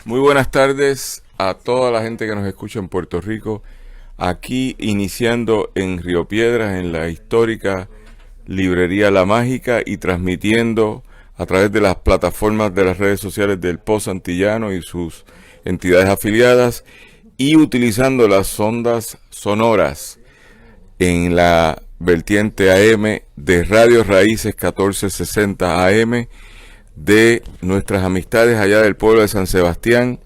Muy buenas tardes a toda la gente que nos escucha en Puerto Rico, aquí iniciando en Río Piedras, en la histórica librería La Mágica y transmitiendo a través de las plataformas de las redes sociales del Post Antillano y sus entidades afiliadas y utilizando las ondas sonoras en la vertiente AM de Radio Raíces 1460 AM de nuestras amistades allá del pueblo de San Sebastián,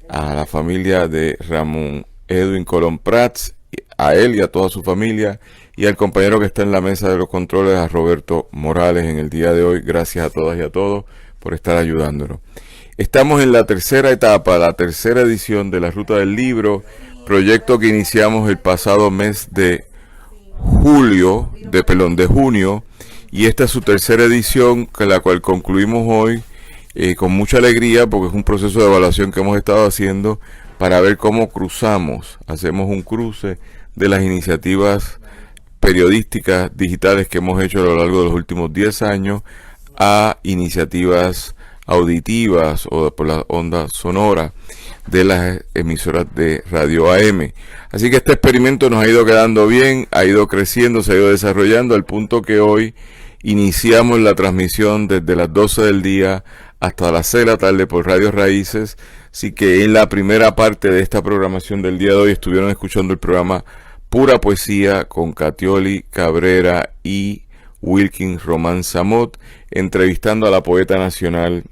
a la familia de Ramón Edwin Colón Prats, a él y a toda su familia, y al compañero que está en la mesa de los controles, a Roberto Morales, en el día de hoy. Gracias a todas y a todos por estar ayudándonos. Estamos en la tercera etapa, la tercera edición de la Ruta del Libro, proyecto que iniciamos el pasado mes de junio, y esta es su tercera edición, con la cual concluimos hoy con mucha alegría, porque es un proceso de evaluación que hemos estado haciendo para ver cómo hacemos un cruce de las iniciativas periodísticas digitales que hemos hecho a lo largo de los últimos 10 años a iniciativas auditivas o por la onda sonora de las emisoras de Radio AM. Así que este experimento nos ha ido quedando bien, ha ido creciendo, se ha ido desarrollando al punto que hoy iniciamos la transmisión desde las 12 del día hasta las 6 de la tarde por Radio Raíces. Así que en la primera parte de esta programación del día de hoy estuvieron escuchando el programa Pura Poesía con Catioli Cabrera y Wilkin Román Samot, entrevistando a la poeta nacional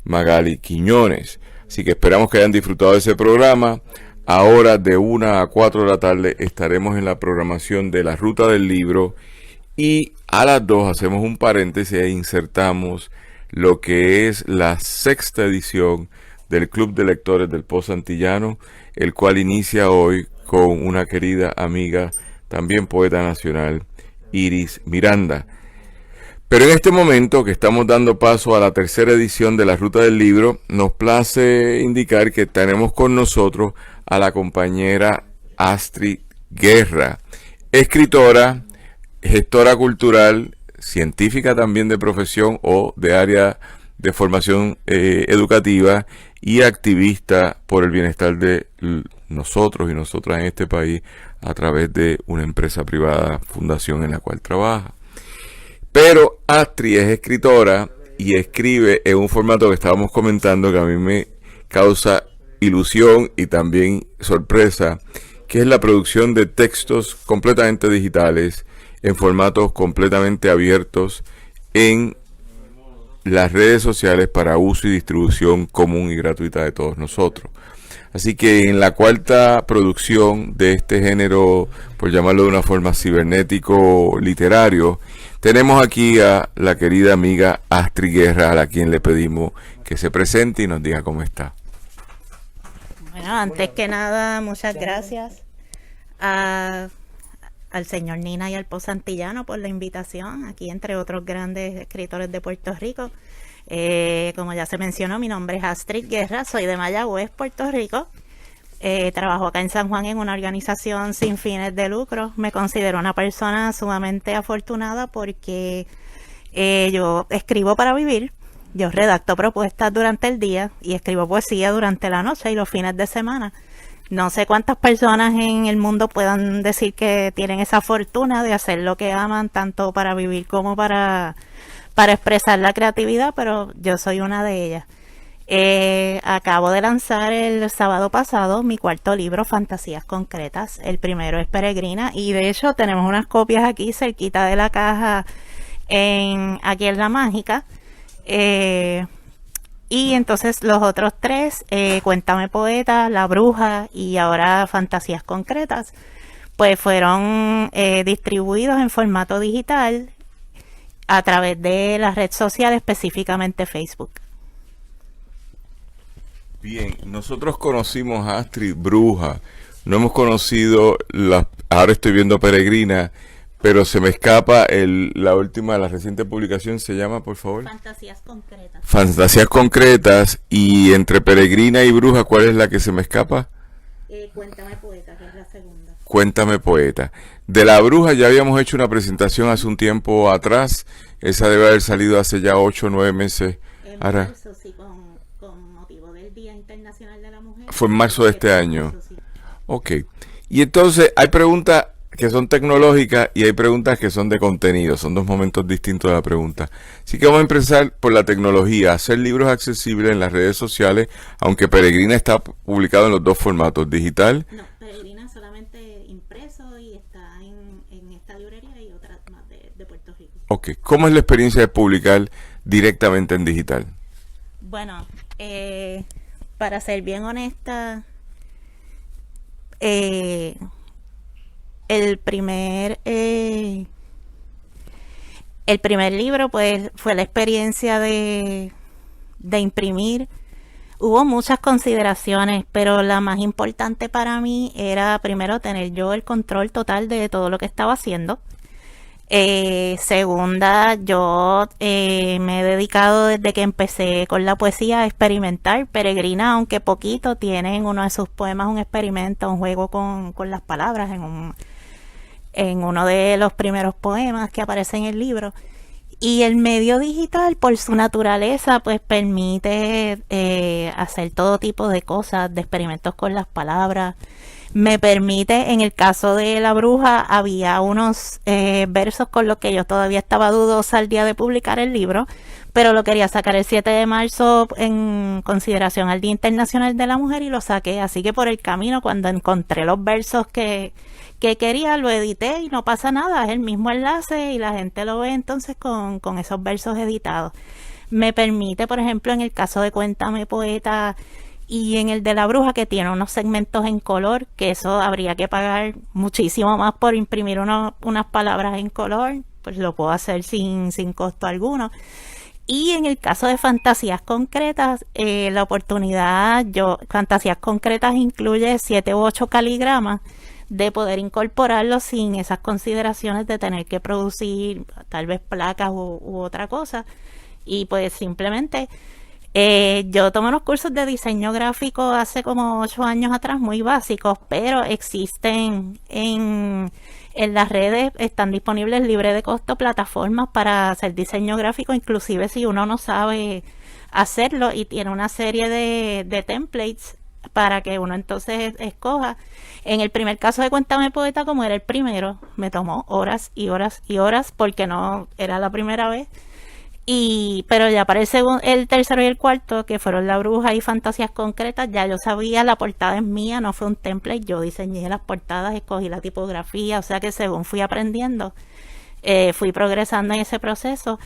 Magali Quiñones. Así que esperamos que hayan disfrutado de ese programa. Ahora de 1 a 4 de la tarde estaremos en la programación de la Ruta del Libro y a las 2 hacemos un paréntesis e insertamos lo que es la sexta edición del Club de Lectores del Post Antillano, el cual inicia hoy con una querida amiga, también poeta nacional, Iris Miranda. Pero en este momento que estamos dando paso a la tercera edición de la Ruta del Libro, nos place indicar que tenemos con nosotros a la compañera Astrid Guerra, escritora, gestora cultural, científica también de profesión o de área de formación educativa y activista por el bienestar de nosotros y nosotras en este país a través de una empresa privada, fundación en la cual trabaja. Pero Astrid es escritora y escribe en un formato que estábamos comentando que a mí me causa ilusión y también sorpresa, que es la producción de textos completamente digitales en formatos completamente abiertos en las redes sociales para uso y distribución común y gratuita de todos nosotros. Así que en la cuarta producción de este género, por llamarlo de una forma cibernético literario, tenemos aquí a la querida amiga Astrid Guerra, a quien le pedimos que se presente y nos diga cómo está. Bueno, antes que nada, muchas gracias al señor Nina y al Post Antillano por la invitación, aquí entre otros grandes escritores de Puerto Rico. Como ya se mencionó, mi nombre es Astrid Guerra, soy de Mayagüez, Puerto Rico. Trabajo acá en San Juan en una organización sin fines de lucro. Me considero una persona sumamente afortunada porque yo escribo para vivir, yo redacto propuestas durante el día y escribo poesía durante la noche y los fines de semana. No sé cuántas personas en el mundo puedan decir que tienen esa fortuna de hacer lo que aman, tanto para vivir como para expresar la creatividad, pero yo soy una de ellas. Acabo de lanzar el sábado pasado mi cuarto libro, Fantasías Concretas. El primero es Peregrina y de hecho tenemos unas copias aquí cerquita de la caja aquí en La Mágica. Y entonces los otros tres, Cuéntame Poeta, La Bruja y ahora Fantasías Concretas, pues fueron distribuidos en formato digital a través de la red social, específicamente Facebook. Bien, nosotros conocimos a Astrid Bruja, no hemos conocido, ahora estoy viendo Peregrina, pero se me escapa la última, la reciente publicación, se llama, por favor. Fantasías Concretas. Fantasías Concretas, y entre Peregrina y Bruja, ¿cuál es la que se me escapa? Cuéntame Poeta, que es la segunda. Cuéntame Poeta. De La Bruja ya habíamos hecho una presentación hace un tiempo atrás, esa debe haber salido hace ya 8 o 9 meses. En marzo, sí, con motivo del el Día Internacional de la Mujer. Fue en marzo de este año. Sí. Ok. Y entonces hay preguntas que son tecnológicas y hay preguntas que son de contenido. Son dos momentos distintos de la pregunta. Así que vamos a empezar por la tecnología. Hacer libros accesibles en las redes sociales, aunque Peregrina está publicado en los dos formatos, digital. No, Peregrina solamente impreso y está en esta librería y otra más de Puerto Rico. Ok. ¿Cómo es la experiencia de publicar directamente en digital? Bueno, para ser bien honesta, el primer libro pues fue la experiencia de imprimir. Hubo muchas consideraciones, pero la más importante para mí era primero tener yo el control total de todo lo que estaba haciendo. Segunda, yo me he dedicado desde que empecé con la poesía a experimentar. Peregrina, aunque poquito, tiene en uno de sus poemas un experimento, un juego con las palabras en uno de los primeros poemas que aparece en el libro. Y el medio digital, por su naturaleza, pues permite hacer todo tipo de cosas, de experimentos con las palabras. Me permite, en el caso de La Bruja, había unos versos con los que yo todavía estaba dudosa al día de publicar el libro, pero lo quería sacar el 7 de marzo en consideración al Día Internacional de la Mujer y lo saqué. Así que por el camino, cuando encontré los versos que quería, lo edité y no pasa nada, es el mismo enlace y la gente lo ve entonces con esos versos editados. Me permite, por ejemplo, en el caso de Cuéntame Poeta y en el de La Bruja, que tiene unos segmentos en color, que eso habría que pagar muchísimo más por imprimir unas palabras en color, pues lo puedo hacer sin costo alguno. Y en el caso de Fantasías Concretas, la oportunidad, Fantasías Concretas incluye 7 u 8 caligramas, de poder incorporarlo sin esas consideraciones de tener que producir tal vez placas u otra cosa. Y pues simplemente yo tomé unos cursos de diseño gráfico hace como 8 años atrás, muy básicos, pero existen en las redes, están disponibles libre de costo plataformas para hacer diseño gráfico, inclusive si uno no sabe hacerlo, y tiene una serie de templates para que uno entonces escoja. En el primer caso de Cuéntame Poeta, como era el primero, me tomó horas y horas y horas porque no era la primera vez. Pero ya para el tercero y el cuarto, que fueron La Bruja y Fantasías Concretas, ya yo sabía, la portada es mía, no fue un template, yo diseñé las portadas, escogí la tipografía, o sea que según fui aprendiendo, fui progresando en ese proceso.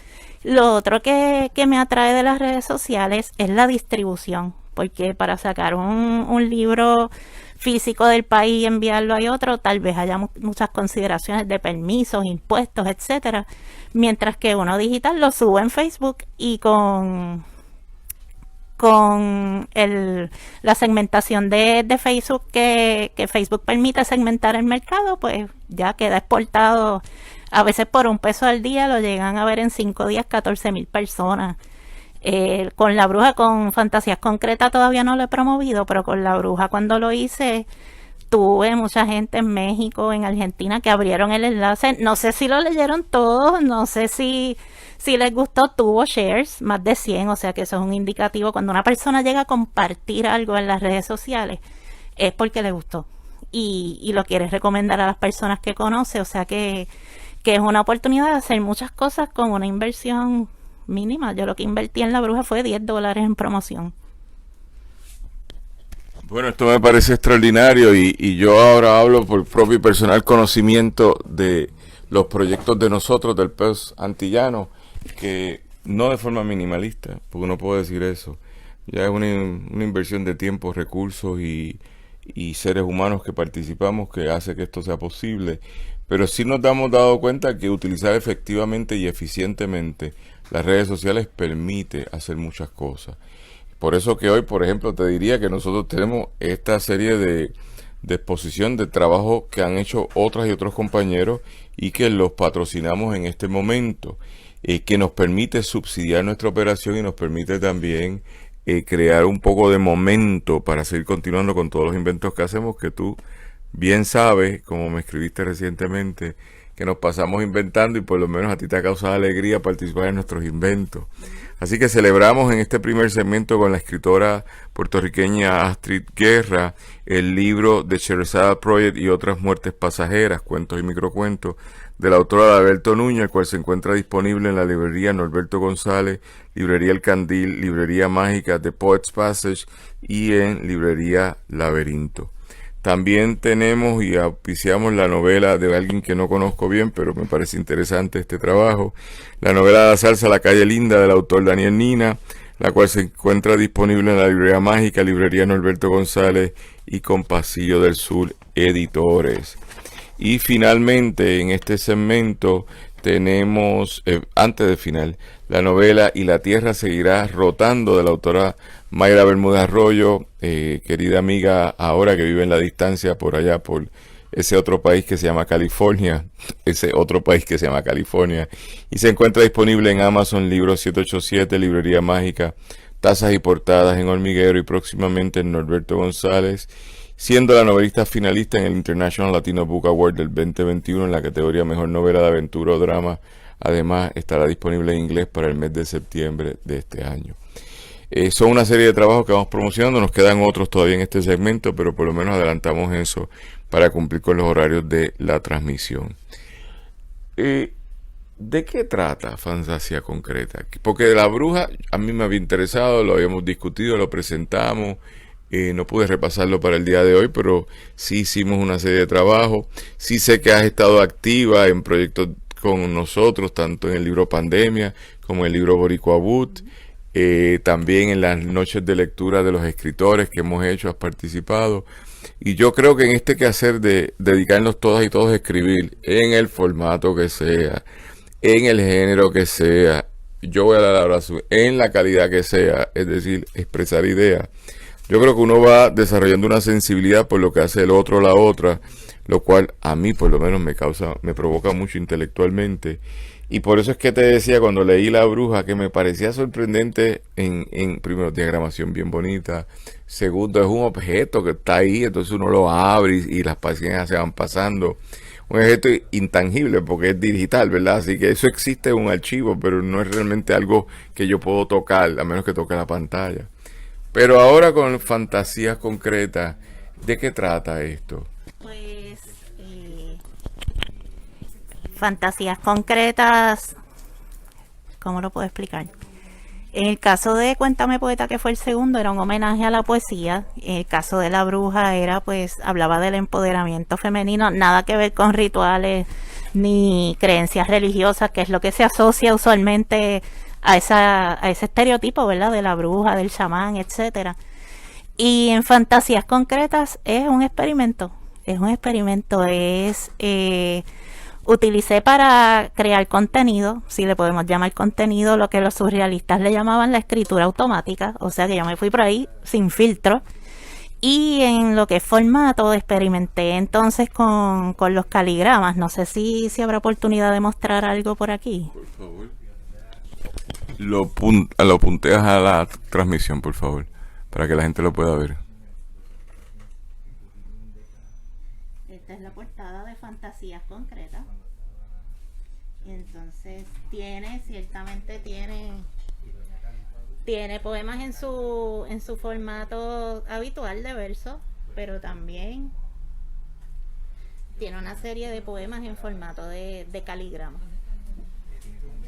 Lo otro que me atrae de las redes sociales es la distribución, porque para sacar un libro físico del país y enviarlo a otro, tal vez haya muchas consideraciones de permisos, impuestos, etcétera, mientras que uno digital lo sube en Facebook y con la segmentación de Facebook que Facebook permite segmentar el mercado, pues ya queda exportado. A veces por $1 al día lo llegan a ver en 5 días 14,000 personas. Con La Bruja, con Fantasías Concretas todavía no lo he promovido, pero con La Bruja cuando lo hice tuve mucha gente en México, en Argentina que abrieron el enlace. No sé si lo leyeron todos, no sé si les gustó, tuvo shares, más de 100, o sea que eso es un indicativo. Cuando una persona llega a compartir algo en las redes sociales es porque le gustó y lo quiere recomendar a las personas que conoce, o sea que es una oportunidad de hacer muchas cosas con una inversión mínima. Yo lo que invertí en La Bruja fue $10 en promoción. Bueno, esto me parece extraordinario y yo ahora hablo por propio y personal conocimiento de los proyectos de nosotros, del PES antillano, que no de forma minimalista, porque no puedo decir eso. Ya es una inversión de tiempo, recursos y seres humanos que participamos que hace que esto sea posible. Pero sí nos hemos dado cuenta que utilizar efectivamente y eficientemente las redes sociales permite hacer muchas cosas. Por eso que hoy, por ejemplo, te diría que nosotros tenemos esta serie de exposición de trabajo que han hecho otras y otros compañeros y que los patrocinamos en este momento, que nos permite subsidiar nuestra operación y nos permite también crear un poco de momento para seguir continuando con todos los inventos que hacemos, que tú bien sabes, como me escribiste recientemente, que nos pasamos inventando y por lo menos a ti te ha causado alegría participar en nuestros inventos. Así que celebramos en este primer segmento con la escritora puertorriqueña Astrid Guerra el libro The Sherazada Project y otras muertes pasajeras, cuentos y microcuentos, de la autora Alberto Núñez, el cual se encuentra disponible en la librería Norberto González, librería El Candil, librería Mágica de Poets Passage y en librería Laberinto. También tenemos y auspiciamos la novela de alguien que no conozco bien, pero me parece interesante este trabajo, la novela La Salsa, la calle linda, del autor Daniel Nina, la cual se encuentra disponible en la librería Mágica, librería Norberto González y con Pasillo del Sur Editores. Y finalmente en este segmento tenemos, antes del final, la novela Y la Tierra seguirá rotando, de la autora Mayra Bermúdez Arroyo, querida amiga ahora que vive en la distancia por allá, por ese otro país que se llama California, y se encuentra disponible en Amazon, Libros 787, Librería Mágica, Tazas y Portadas en Hormiguero y próximamente en Norberto González, siendo la novelista finalista en el International Latino Book Award del 2021 en la categoría Mejor Novela de Aventura o Drama. Además, estará disponible en inglés para el mes de septiembre de este año. Son una serie de trabajos que vamos promocionando, nos quedan otros todavía en este segmento, pero por lo menos adelantamos eso para cumplir con los horarios de la transmisión. ¿De qué trata Fantasía Concreta? Porque La Bruja a mí me había interesado, lo habíamos discutido, lo presentamos. No pude repasarlo para el día de hoy, pero sí hicimos una serie de trabajos. Sí sé que has estado activa en proyectos con nosotros, tanto en el libro Pandemia como en el libro Boricua Boot. También en las noches de lectura de los escritores que hemos hecho, has participado. Y yo creo que en este quehacer de dedicarnos todas y todos a escribir, en el formato que sea, en el género que sea, yo voy a dar abrazo, en la calidad que sea, es decir, expresar ideas. Yo creo que uno va desarrollando una sensibilidad por lo que hace el otro o la otra, lo cual a mí por lo menos me provoca mucho intelectualmente. Y por eso es que te decía cuando leí La Bruja que me parecía sorprendente en primero, diagramación bien bonita. Segundo, es un objeto que está ahí, entonces uno lo abre y las páginas se van pasando. Un objeto intangible porque es digital, ¿verdad? Así que eso existe en un archivo, pero no es realmente algo que yo puedo tocar, a menos que toque la pantalla. Pero ahora con Fantasías Concretas, ¿de qué trata esto? Pues Fantasías Concretas, ¿cómo lo puedo explicar? En el caso de Cuéntame Poeta, que fue el segundo, era un homenaje a la poesía. En el caso de La Bruja era, pues, hablaba del empoderamiento femenino, nada que ver con rituales ni creencias religiosas, que es lo que se asocia usualmente a ese estereotipo, ¿verdad? De la bruja, del chamán, etcétera. Y en Fantasías Concretas es un experimento, utilicé para crear contenido, si le podemos llamar contenido, lo que los surrealistas le llamaban la escritura automática, o sea que yo me fui por ahí sin filtro. Y en lo que es formato, experimenté entonces con los caligramas. No sé si habrá oportunidad de mostrar algo por aquí. Por favor. Lo punteas a la transmisión, por favor, para que la gente lo pueda ver. Esta es la portada de Fantasías Concretas. Y entonces ciertamente tiene poemas en su formato habitual de verso, pero también tiene una serie de poemas en formato de caligrama.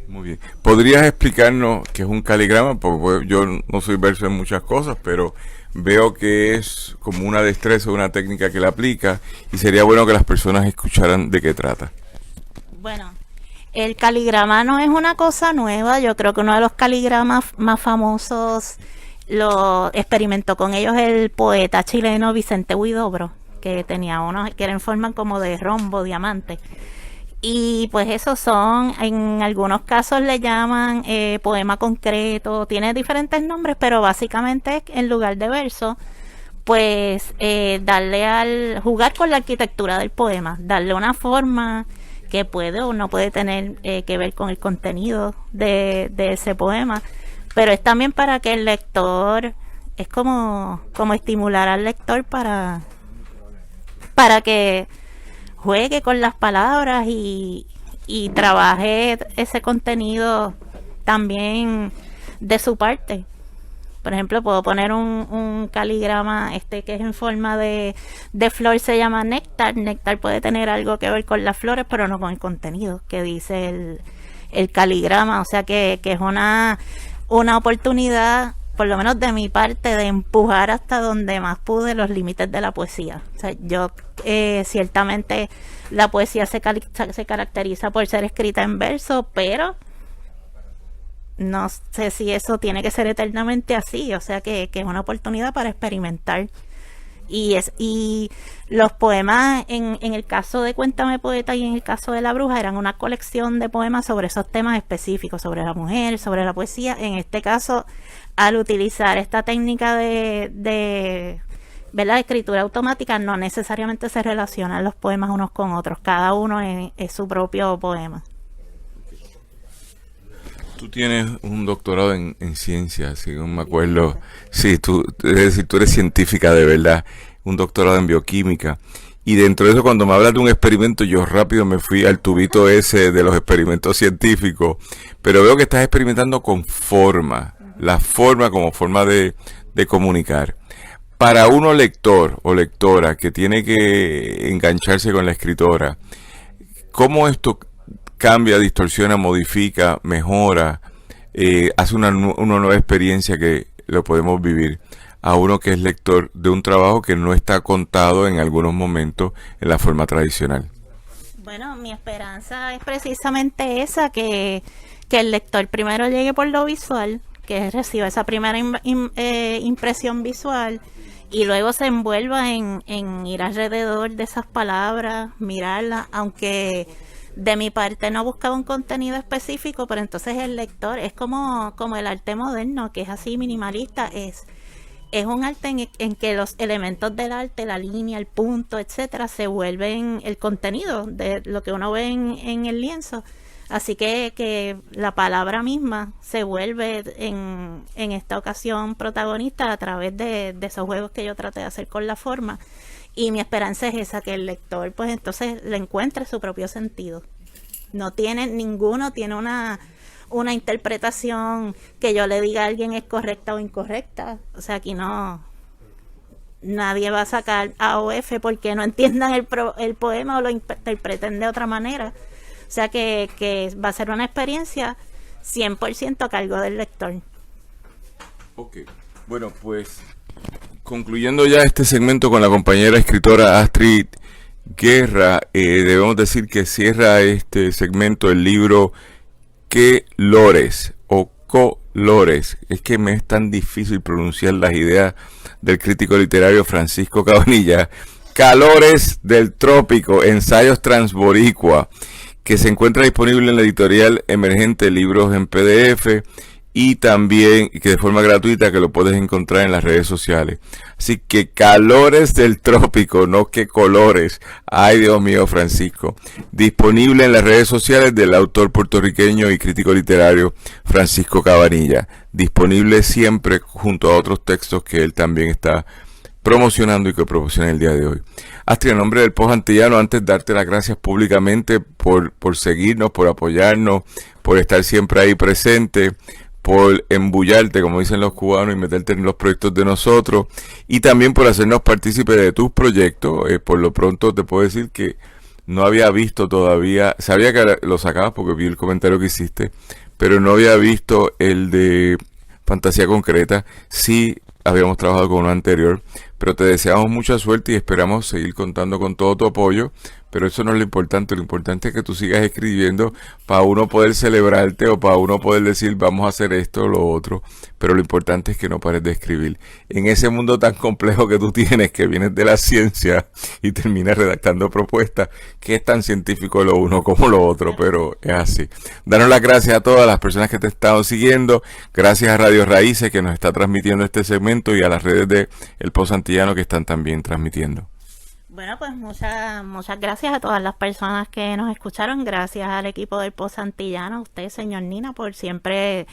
Muy bien. ¿Podrías explicarnos qué es un caligrama? Porque yo no soy verso en muchas cosas, pero veo que es como una destreza, una técnica que la aplica, y sería bueno que las personas escucharan de qué trata. Bueno, el caligrama no es una cosa nueva. Yo creo que uno de los caligramas más famosos lo experimentó con ellos el poeta chileno Vicente Huidobro, que tenía unos que eran en forma como de rombo, diamante. Y pues esos son, en algunos casos le llaman poema concreto, tiene diferentes nombres, pero básicamente en lugar de verso, pues jugar con la arquitectura del poema, darle una forma que puede o no puede tener que ver con el contenido de ese poema, pero es también para que el lector, es como estimular al lector para que juegue con las palabras y trabaje ese contenido también de su parte. Por ejemplo, puedo poner un caligrama que es en forma de flor, se llama néctar. Néctar puede tener algo que ver con las flores, pero no con el contenido que dice el caligrama. O sea que es una oportunidad, por lo menos de mi parte, de empujar hasta donde más pude los límites de la poesía. O sea, yo ciertamente la poesía se caracteriza por ser escrita en verso, pero no sé si eso tiene que ser eternamente así. O sea que es una oportunidad para experimentar. Y los poemas, en el caso de Cuéntame Poeta y en el caso de La Bruja, eran una colección de poemas sobre esos temas específicos, sobre la mujer, sobre la poesía. En este caso, al utilizar esta técnica de ¿verdad?, escritura automática, no necesariamente se relacionan los poemas unos con otros. Cada uno es su propio poema. Tú tienes un doctorado en ciencias, si no me acuerdo. Sí, es decir, tú eres científica de verdad, un doctorado en bioquímica. Y dentro de eso, cuando me hablas de un experimento, yo rápido me fui al tubito ese de los experimentos científicos. Pero veo que estás experimentando con forma, la forma como forma de comunicar. Para uno lector o lectora que tiene que engancharse con la escritora, ¿cómo esto cambia, distorsiona, modifica, mejora, hace una nueva experiencia que lo podemos vivir a uno que es lector de un trabajo que no está contado en algunos momentos en la forma tradicional? Bueno, mi esperanza es precisamente esa, que el lector primero llegue por lo visual, que reciba esa primera impresión visual, y luego se envuelva en ir alrededor de esas palabras, mirarlas, aunque de mi parte no buscaba un contenido específico, pero entonces el lector es como el arte moderno, que es así minimalista, es un arte en que los elementos del arte, la línea, el punto, etcétera, se vuelven el contenido de lo que uno ve en el lienzo. Así que la palabra misma se vuelve en esta ocasión protagonista a través de esos juegos que yo traté de hacer con la forma. Y mi esperanza es esa, que el lector pues entonces le encuentre su propio sentido. Ninguno tiene una interpretación que yo le diga a alguien es correcta o incorrecta. O sea, aquí nadie va a sacar A o F porque no entiendan el poema o lo interpreten de otra manera. O sea que va a ser una experiencia 100% a cargo del lector. Ok, bueno, pues concluyendo ya este segmento con la compañera escritora Astrid Guerra, debemos decir que cierra este segmento el libro ¿Qué Lores o Colores? Es que me es tan difícil pronunciar las ideas del crítico literario Francisco Cabanilla. Calores del Trópico, ensayos transboricua, que se encuentra disponible en la editorial Emergente Libros en PDF, y también que de forma gratuita, que lo puedes encontrar en las redes sociales. Así que Calores del Trópico, no que colores. Ay, Dios mío, Francisco. Disponible en las redes sociales del autor puertorriqueño y crítico literario Francisco Cabanilla. Disponible siempre junto a otros textos que él también está promocionando y que promociona el día de hoy. Astrid, en nombre del Post Antillano, antes de darte las gracias públicamente por seguirnos, por apoyarnos, por estar siempre ahí presente, por embullarte, como dicen los cubanos, y meterte en los proyectos de nosotros, y también por hacernos partícipes de tus proyectos. Por lo pronto te puedo decir que no había visto todavía, sabía que lo sacabas porque vi el comentario que hiciste, pero no había visto el de Fantasía Concreta. Sí habíamos trabajado con uno anterior, pero te deseamos mucha suerte y esperamos seguir contando con todo tu apoyo. Pero eso no es lo importante es que tú sigas escribiendo para uno poder celebrarte o para uno poder decir vamos a hacer esto o lo otro, pero lo importante es que no pares de escribir. En ese mundo tan complejo que tú tienes, que vienes de la ciencia y terminas redactando propuestas, que es tan científico lo uno como lo otro, pero es así. Danos las gracias a todas las personas que te están siguiendo, gracias a Radio Raíces que nos está transmitiendo este segmento y a las redes de El Post Antillano que están también transmitiendo. Bueno, pues muchas gracias a todas las personas que nos escucharon. Gracias al equipo del Post Antillano, a usted, señor Nina, por siempre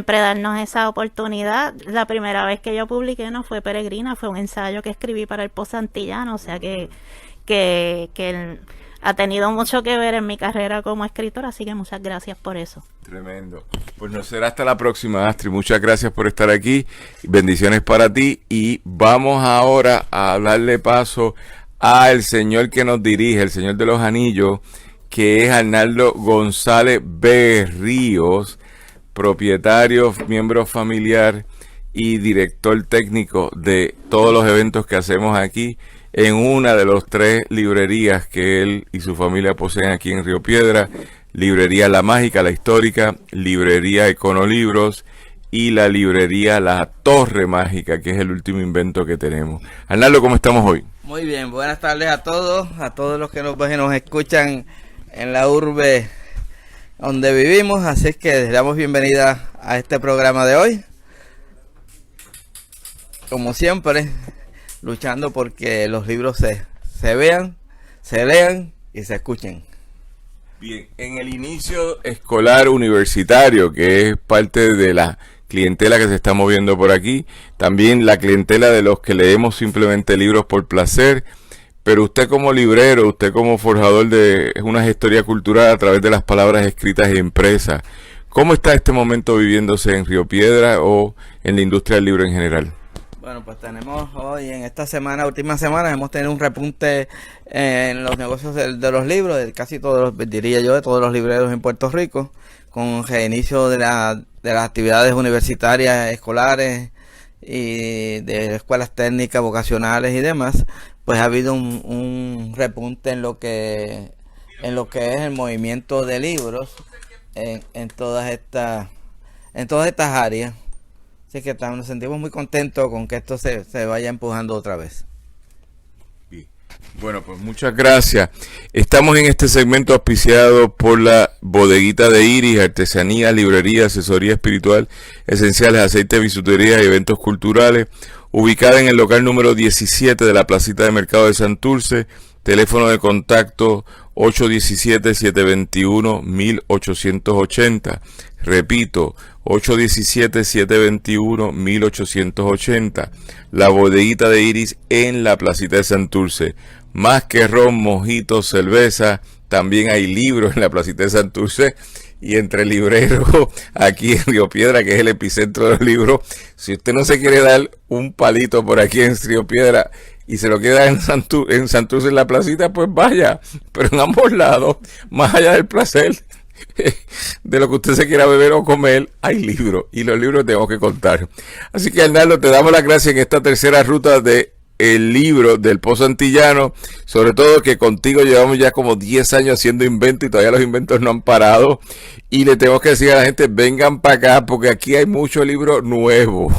darnos esa oportunidad. La primera vez que yo publiqué no fue peregrina, fue un ensayo que escribí para el Post Antillano, o sea que ha tenido mucho que ver en mi carrera como escritora, así que muchas gracias por eso. Tremendo. Pues no será hasta la próxima, Astrid. Muchas gracias por estar aquí. Bendiciones para ti. Y vamos ahora a darle paso al señor que nos dirige, el señor de los anillos, que es Arnaldo González Berríos, propietario, miembro familiar y director técnico de todos los eventos que hacemos aquí en una de las 3 librerías que él y su familia poseen aquí en Río Piedra: Librería La Mágica, La Histórica, Librería Econolibros y la librería La Torre Mágica, que es el último invento que tenemos. Arnaldo, ¿cómo estamos hoy? Muy bien, buenas tardes a todos los que nos ven y nos escuchan en la urbe donde vivimos, así es que les damos bienvenida a este programa de hoy. Como siempre, luchando porque los libros se vean, se lean y se escuchen. Bien, en el inicio escolar universitario, que es parte de la clientela que se está moviendo por aquí, también la clientela de los que leemos simplemente libros por placer, pero usted como librero, usted como forjador de una gestoría cultural a través de las palabras escritas y impresas, ¿cómo está este momento viviéndose en Río Piedra o en la industria del libro en general? Bueno, pues tenemos hoy, en esta semana, última semana, hemos tenido un repunte en los negocios de los libros, de casi todos, diría yo, de todos los libreros en Puerto Rico, con el reinicio de las actividades universitarias, escolares y de escuelas técnicas, vocacionales y demás. Pues ha habido un repunte en lo que es el movimiento de libros en todas estas áreas. Así que nos sentimos muy contentos con que esto se vaya empujando otra vez. Bueno, pues muchas gracias. Estamos en este segmento auspiciado por la Bodeguita de Iris, artesanía, librería, asesoría espiritual, esenciales, aceite, bisutería y eventos culturales, ubicada en el local número 17 de la placita de mercado de Santurce. Teléfono de contacto 817-721-1880. Repito, 817-721-1880. La Bodeguita de Iris en la placita de Santurce. Más que ron, mojitos, cerveza, también hay libros en la placita de Santurce. Y entre libreros aquí en Río Piedra, que es el epicentro de los libros, si usted no se quiere dar un palito por aquí en Río Piedra y se lo queda en Santurce en la placita, pues vaya. Pero en ambos lados, más allá del placer de lo que usted se quiera beber o comer, hay libros, y los libros tenemos que contar. Así que, Arnaldo, te damos las gracias en esta tercera ruta de el libro del Pozo Antillano, sobre todo que contigo llevamos ya como 10 años haciendo inventos y todavía los inventos no han parado, y le tenemos que decir a la gente: vengan para acá porque aquí hay muchos libros nuevos,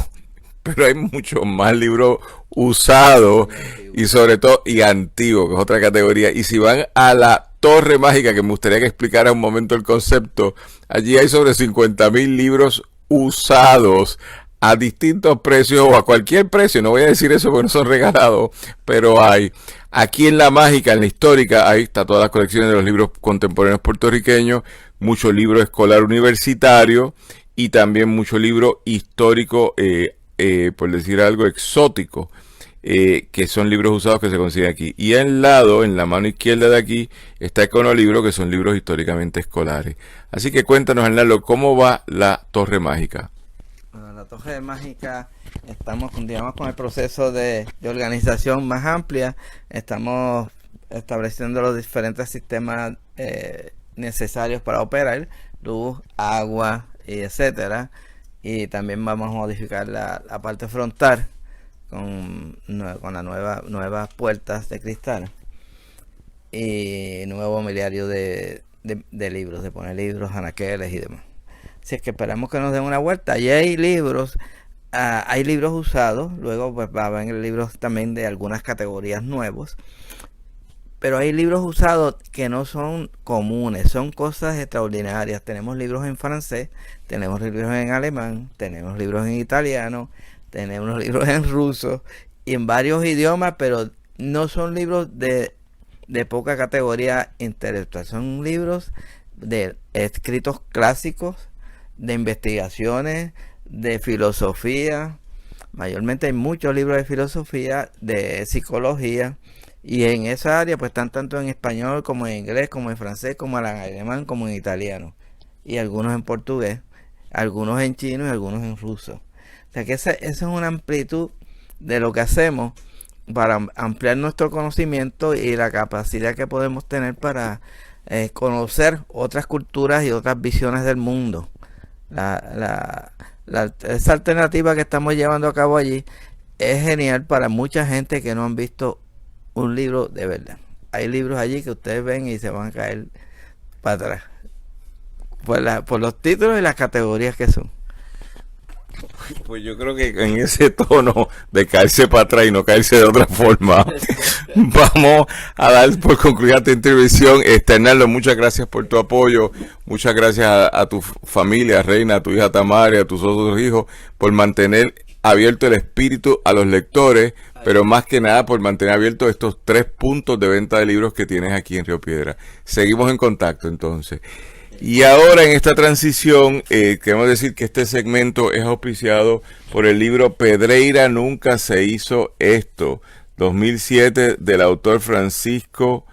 pero hay muchos más libros usados y sobre todo y antiguos, que es otra categoría. Y si van a la Torre Mágica, que me gustaría que explicara un momento el concepto, allí hay sobre 50,000 libros usados a distintos precios o a cualquier precio. No voy a decir eso porque no son regalados, pero hay. Aquí en La Mágica, en la Histórica, ahí está todas las colecciones de los libros contemporáneos puertorriqueños, mucho libro escolar universitario y también mucho libro histórico, por decir algo, exótico, que son libros usados que se consiguen aquí. Y al lado, en la mano izquierda de aquí, está Econolibro, que son libros históricamente escolares. Así que cuéntanos, Arnaldo, ¿cómo va la Torre Mágica? Bueno, la Torre Mágica, continuamos con el proceso de organización más amplia. Estamos estableciendo los diferentes sistemas necesarios para operar: luz, agua, y etcétera. Y también vamos a modificar la parte frontal con las nuevas puertas de cristal y nuevo mobiliario de libros, de poner libros, anaqueles y demás. Así es que esperamos que nos den una vuelta. Y hay libros usados, luego pues va a haber libros también de algunas categorías nuevos, pero hay libros usados que no son comunes, son cosas extraordinarias. Tenemos libros en francés, tenemos libros en alemán, tenemos libros en italiano, tenemos libros en ruso y en varios idiomas, pero no son libros de poca categoría intelectual, son libros de escritos clásicos, de investigaciones, de filosofía. Mayormente hay muchos libros de filosofía, de psicología Y en esa área pues están tanto en español como en inglés, como en francés, como en alemán, como en italiano. Y algunos en portugués, algunos en chino y algunos en ruso. O sea que esa es una amplitud de lo que hacemos para ampliar nuestro conocimiento y la capacidad que podemos tener para conocer otras culturas y otras visiones del mundo. Esa alternativa que estamos llevando a cabo allí es genial para mucha gente que no han visto un libro de verdad. Hay libros allí que ustedes ven y se van a caer para atrás por los títulos y las categorías que son. Pues yo creo que en ese tono de caerse para atrás y no caerse de otra forma, vamos a dar por concluida esta intervención. Hernando, muchas gracias por tu apoyo, muchas gracias a tu familia, Reina, a tu hija Tamara, a tus otros hijos, por mantener abierto el espíritu a los lectores, pero más que nada por mantener abiertos estos 3 puntos de venta de libros que tienes aquí en Río Piedra. Seguimos en contacto entonces. Y ahora en esta transición, queremos decir que este segmento es auspiciado por el libro Pedreira Nunca se hizo esto, 2007, del autor Francisco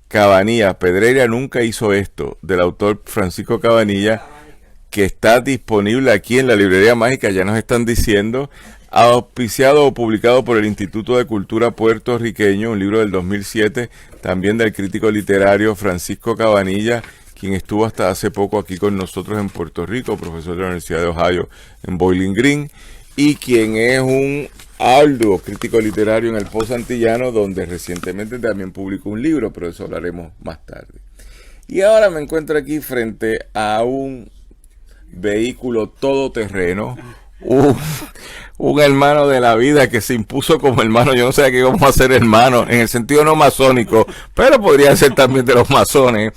Cabanilla. Pedreira Nunca hizo esto, del autor Francisco Cabanilla, que está disponible aquí en la Librería Mágica, ya nos están diciendo, auspiciado o publicado por el Instituto de Cultura Puertorriqueño, un libro del 2007, también del crítico literario Francisco Cabanilla, quien estuvo hasta hace poco aquí con nosotros en Puerto Rico, profesor de la Universidad de Ohio en Bowling Green, y quien es un arduo crítico literario en el Post Antillano, donde recientemente también publicó un libro, pero de eso hablaremos más tarde. Y ahora me encuentro aquí frente a un vehículo todoterreno, un hermano de la vida que se impuso como hermano. Yo no sé qué vamos a ser hermano, en el sentido no masónico, pero podría ser también de los masones.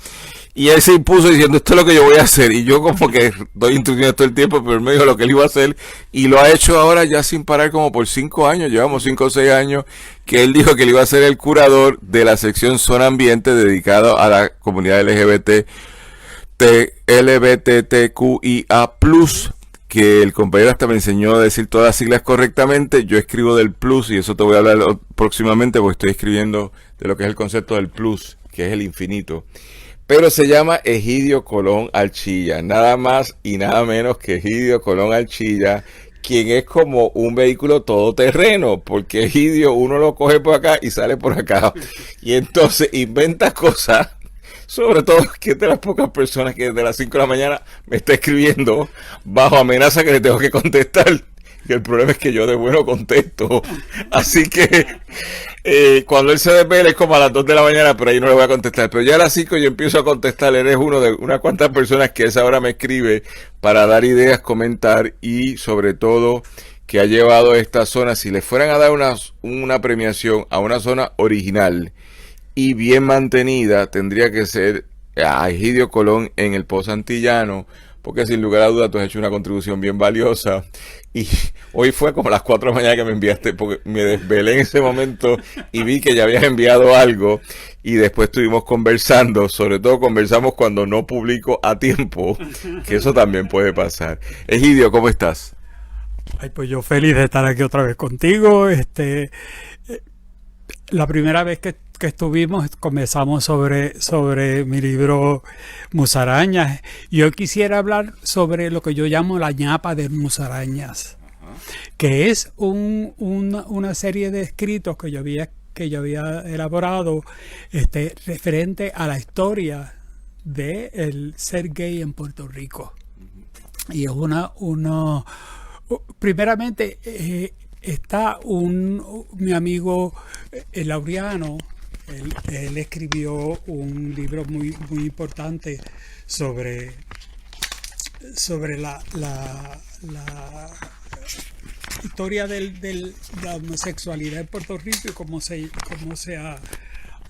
Y él se impuso diciendo, esto es lo que yo voy a hacer. Y yo como que doy instrucciones todo el tiempo, pero él me dijo lo que él iba a hacer. Y lo ha hecho ahora ya sin parar como por 5 años. Llevamos 5 o 6 años que él dijo que él iba a ser el curador de la sección Zona Ambiente dedicado a la comunidad LGBTQIA+, que el compañero hasta me enseñó a decir todas las siglas correctamente. Yo escribo del plus y eso te voy a hablar próximamente porque estoy escribiendo de lo que es el concepto del plus, que es el infinito. Pero se llama Egidio Colón Archilla, nada más y nada menos que Egidio Colón Archilla, quien es como un vehículo todoterreno, porque Egidio uno lo coge por acá y sale por acá, y entonces inventa cosas, sobre todo que es de las pocas personas que desde las 5 de la mañana me está escribiendo bajo amenaza que le tengo que contestar. Y el problema es que yo de bueno contesto. Así que cuando él se desvela es como a las 2 de la mañana, pero ahí no le voy a contestar. Pero ya a las 5 yo empiezo a contestar. Él es uno de unas cuantas personas que a esa hora me escribe para dar ideas, comentar y sobre todo que ha llevado esta zona. Si le fueran a dar una premiación a una zona original y bien mantenida, tendría que ser a Egidio Colón en el Post Antillano, porque sin lugar a dudas tú has hecho una contribución bien valiosa. Y hoy fue como las 4 de la mañana que me enviaste, porque me desvelé en ese momento y vi que ya habías enviado algo. Y después estuvimos conversando, sobre todo conversamos cuando no publico a tiempo, que eso también puede pasar. Egidio, ¿cómo estás? Ay, pues yo feliz de estar aquí otra vez contigo. La primera vez que estuvimos conversamos sobre mi libro Musarañas. Yo quisiera hablar sobre lo que yo llamo la ñapa de Musarañas, que es una serie de escritos que yo había elaborado referente a la historia de el ser gay en Puerto Rico. Y es primeramente está mi amigo Laureano. Él escribió un libro muy importante sobre la historia de la homosexualidad en Puerto Rico y cómo se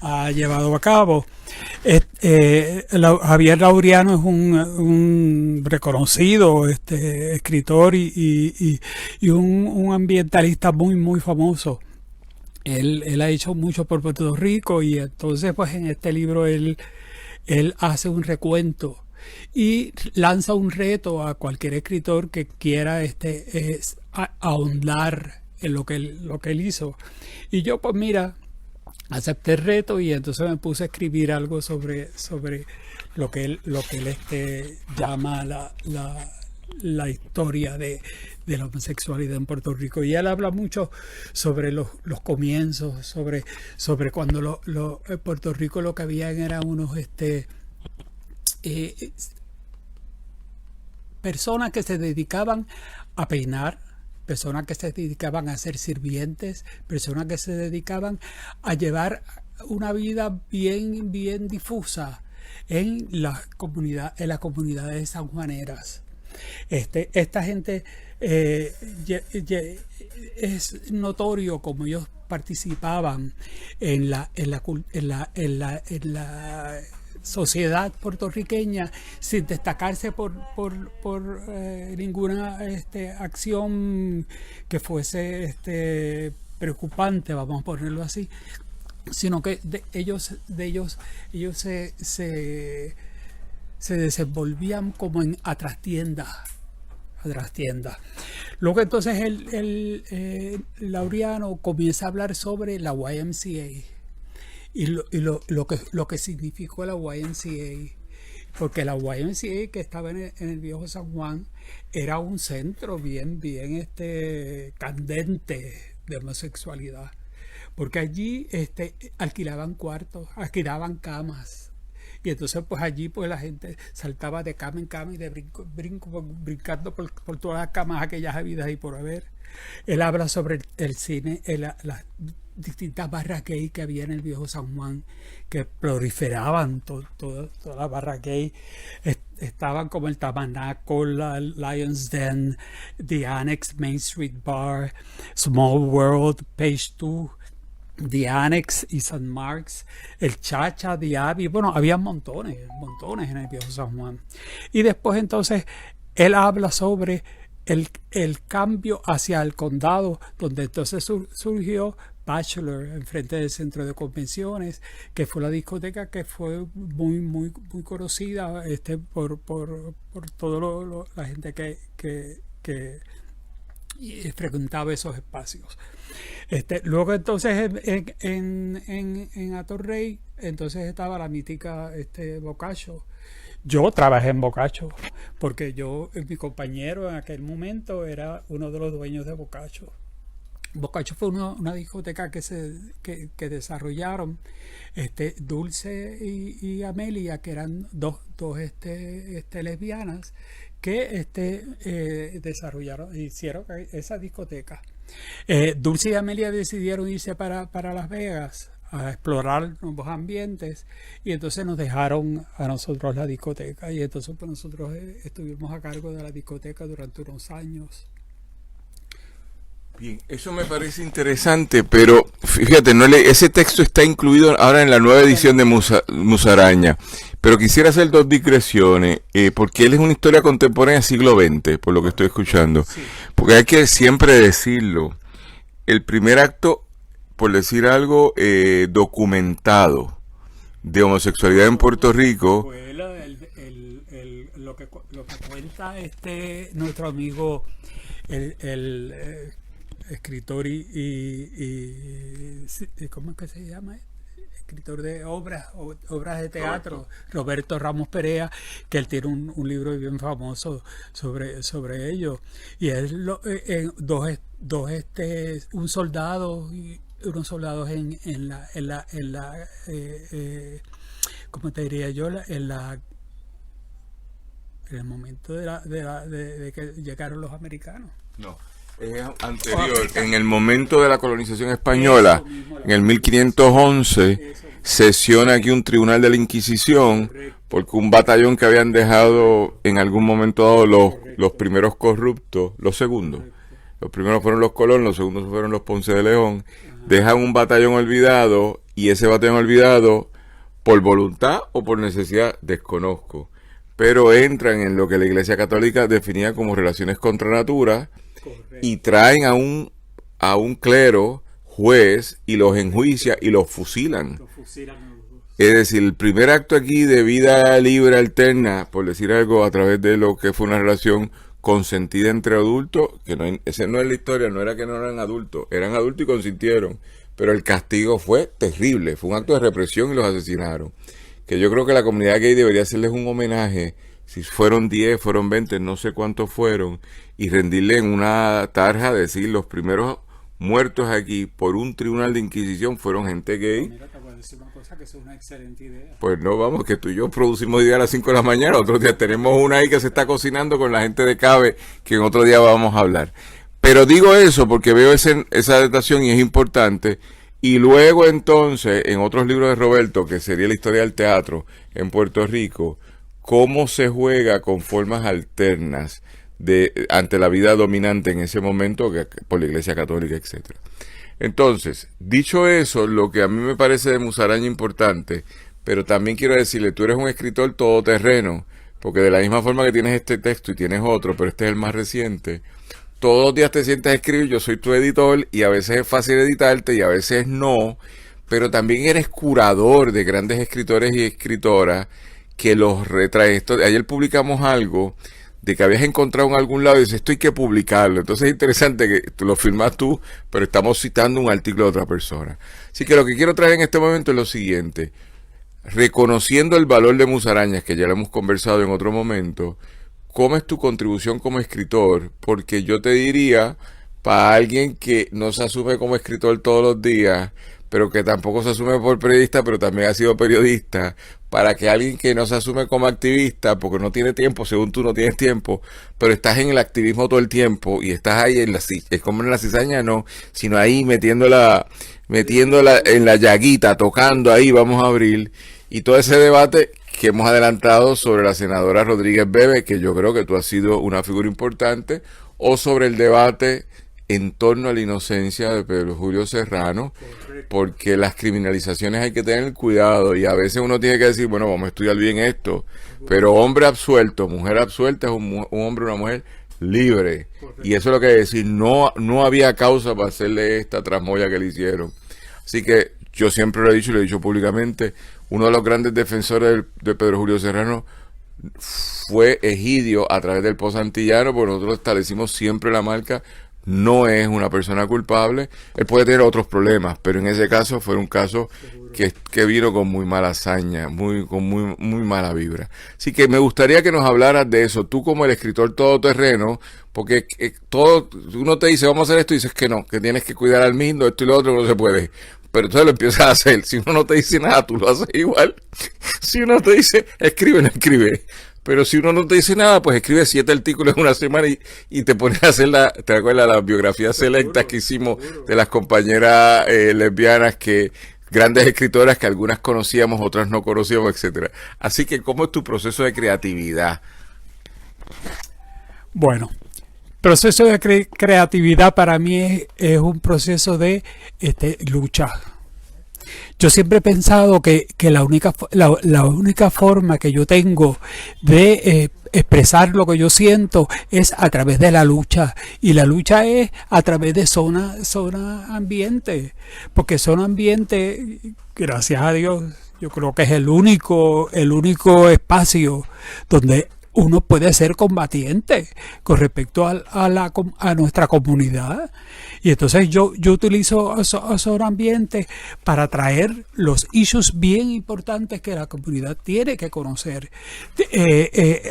ha llevado a cabo. Javier Laureano es un reconocido escritor y un ambientalista muy famoso. Él ha hecho mucho por Puerto Rico y entonces pues en este libro él hace un recuento y lanza un reto a cualquier escritor que quiera ahondar en lo que él hizo. Y yo pues mira, acepté el reto y entonces me puse a escribir algo sobre lo que él llama la historia de la homosexualidad en Puerto Rico. Y él habla mucho sobre los comienzos, sobre cuando en Puerto Rico lo que habían eran unos personas que se dedicaban a peinar, personas que se dedicaban a ser sirvientes, personas que se dedicaban a llevar una vida bien difusa en las comunidades sanjuaneras. Esta gente es notorio como ellos participaban en la sociedad puertorriqueña sin destacarse por ninguna acción que fuese preocupante, vamos a ponerlo así, sino que ellos se desenvolvían como en a trastienda. Luego entonces Laureano comienza a hablar sobre la YMCA y lo que significó la YMCA, porque la YMCA que estaba en el viejo San Juan era un centro bien candente de homosexualidad, porque allí alquilaban cuartos, alquilaban camas. Y entonces pues allí pues la gente saltaba de cama en cama y de brincando por todas las camas aquellas habidas y por haber. Él habla sobre el cine, las distintas barras gay que había en el viejo San Juan, que proliferaban todas las barras gay. Estaban como el Tabernacle, Lion's Den, The Annex, Main Street Bar, Small World, Page 2, The Annex y St. Mark's, el Chacha, The Abbey. Bueno, había montones en el viejo San Juan. Y después entonces él habla sobre el cambio hacia el condado, donde entonces surgió Bachelor enfrente del centro de convenciones, que fue la discoteca que fue muy conocida por toda la gente que frecuentaba esos espacios. Luego entonces en Atorrey entonces estaba la mítica Boccaccio. Yo trabajé en Boccaccio porque mi compañero en aquel momento era uno de los dueños de Boccaccio. Boccaccio fue una discoteca que desarrollaron Dulce y Amelia, que eran dos lesbianas que hicieron esa discoteca. Dulce y Amelia decidieron irse para Las Vegas a explorar nuevos ambientes y entonces nos dejaron a nosotros la discoteca y entonces pues nosotros estuvimos a cargo de la discoteca durante unos años. Bien, eso me parece interesante, pero fíjate, ese texto está incluido ahora en la nueva edición de Musaraña, pero quisiera hacer dos digresiones, porque él es una historia contemporánea del siglo XX, por lo que estoy escuchando, sí. Porque hay que siempre decirlo, el primer acto, por decir algo, documentado de homosexualidad en Puerto Rico, fue lo que cuenta nuestro amigo el escritor y ¿cómo es que se llama? Escritor de obras de teatro, Roberto Ramos Perea, que él tiene un libro bien famoso sobre ello, y es un soldado y unos soldados en la ¿cómo te diría yo? En el momento de que llegaron los americanos. No. Es anterior, en el momento de la colonización española, en el 1511, sesiona aquí un tribunal de la Inquisición, porque un batallón que habían dejado en algún momento dado los primeros corruptos, los segundos, los primeros fueron los Colón, los segundos fueron los Ponce de León, dejan un batallón olvidado, y ese batallón olvidado, por voluntad o por necesidad, desconozco, pero entran en lo que la Iglesia Católica definía como relaciones contra natura, y traen a un clero juez y los enjuicia y los fusilan. Es decir, el primer acto aquí de vida libre alterna, por decir algo, a través de lo que fue una relación consentida entre adultos, que esa no es la historia, no era que no eran adultos y consintieron, pero el castigo fue terrible, fue un acto de represión y los asesinaron. Que yo creo que la comunidad gay debería hacerles un homenaje, si fueron 10, fueron 20, no sé cuántos fueron, y rendirle en una tarja, decir, los primeros muertos aquí por un tribunal de inquisición fueron gente gay. Mira, te voy a decir una cosa, que es una excelente idea. Pues no, vamos, que tú y yo producimos ideas a las 5 de la mañana, otro día tenemos una ahí que se está cocinando con la gente de CABE, que en otro día vamos a hablar. Pero digo eso porque veo esa datación y es importante. Y luego entonces, en otros libros de Roberto, que sería la historia del teatro en Puerto Rico, cómo se juega con formas alternas ante la vida dominante en ese momento por la Iglesia Católica, etcétera. Entonces, dicho eso, lo que a mí me parece de Musaraña importante, pero también quiero decirle, tú eres un escritor todoterreno, porque de la misma forma que tienes este texto y tienes otro, pero este es el más reciente, todos los días te sientas a escribir, yo soy tu editor y a veces es fácil editarte y a veces no, pero también eres curador de grandes escritores y escritoras que los retrae. Ayer publicamos algo de que habías encontrado en algún lado y dices, esto hay que publicarlo. Entonces es interesante que lo firmas tú, pero estamos citando un artículo de otra persona. Así que lo que quiero traer en este momento es lo siguiente. Reconociendo el valor de Musarañas, que ya lo hemos conversado en otro momento, ¿cómo es tu contribución como escritor? Porque yo te diría, para alguien que no se asume como escritor todos los días, pero que tampoco se asume por periodista, pero también ha sido periodista, para que alguien que no se asume como activista, porque no tiene tiempo, según tú no tienes tiempo, pero estás en el activismo todo el tiempo y estás ahí es como en la cizaña, no, sino ahí metiéndola en la llaguita, tocando ahí, vamos a abrir, y todo ese debate que hemos adelantado sobre la senadora Rodríguez Bebe, que yo creo que tú has sido una figura importante, o sobre el debate en torno a la inocencia de Pedro Julio Serrano, porque las criminalizaciones hay que tener cuidado y a veces uno tiene que decir, bueno, vamos a estudiar bien esto, pero hombre absuelto, mujer absuelta es un hombre o una mujer libre, y eso es lo que decir, no había causa para hacerle esta tramoya que le hicieron. Así que yo siempre lo he dicho y lo he dicho públicamente, uno de los grandes defensores de Pedro Julio Serrano fue Egidio a través del Pozo Antillano, porque nosotros establecimos siempre la marca, no es una persona culpable, él puede tener otros problemas, pero en ese caso fue un caso que vino con muy mala hazaña, con muy mala vibra. Así que me gustaría que nos hablaras de eso, tú como el escritor todoterreno, porque uno te dice, vamos a hacer esto, y dices que no, que tienes que cuidar al mismo, esto y lo otro, no se puede. Pero entonces lo empiezas a hacer. Si uno no te dice nada, tú lo haces igual. Si uno te dice, escribe, no escribe. Pero si uno no te dice nada, pues escribe 7 artículos en una semana y te pones a hacer ¿te acuerdas las biografías selectas que hicimos de las compañeras lesbianas, grandes escritoras que algunas conocíamos, otras no conocíamos, etcétera? Así que, ¿cómo es tu proceso de creatividad? Bueno, proceso de creatividad para mí es un proceso de lucha. Yo siempre he pensado que la única forma que yo tengo de expresar lo que yo siento es a través de la lucha, y la lucha es a través de zona ambiente, porque zona ambiente, gracias a Dios, yo creo que es el único espacio donde uno puede ser combatiente con respecto a nuestra comunidad. Y entonces yo utilizo Zona Ambiente para traer los issues bien importantes que la comunidad tiene que conocer.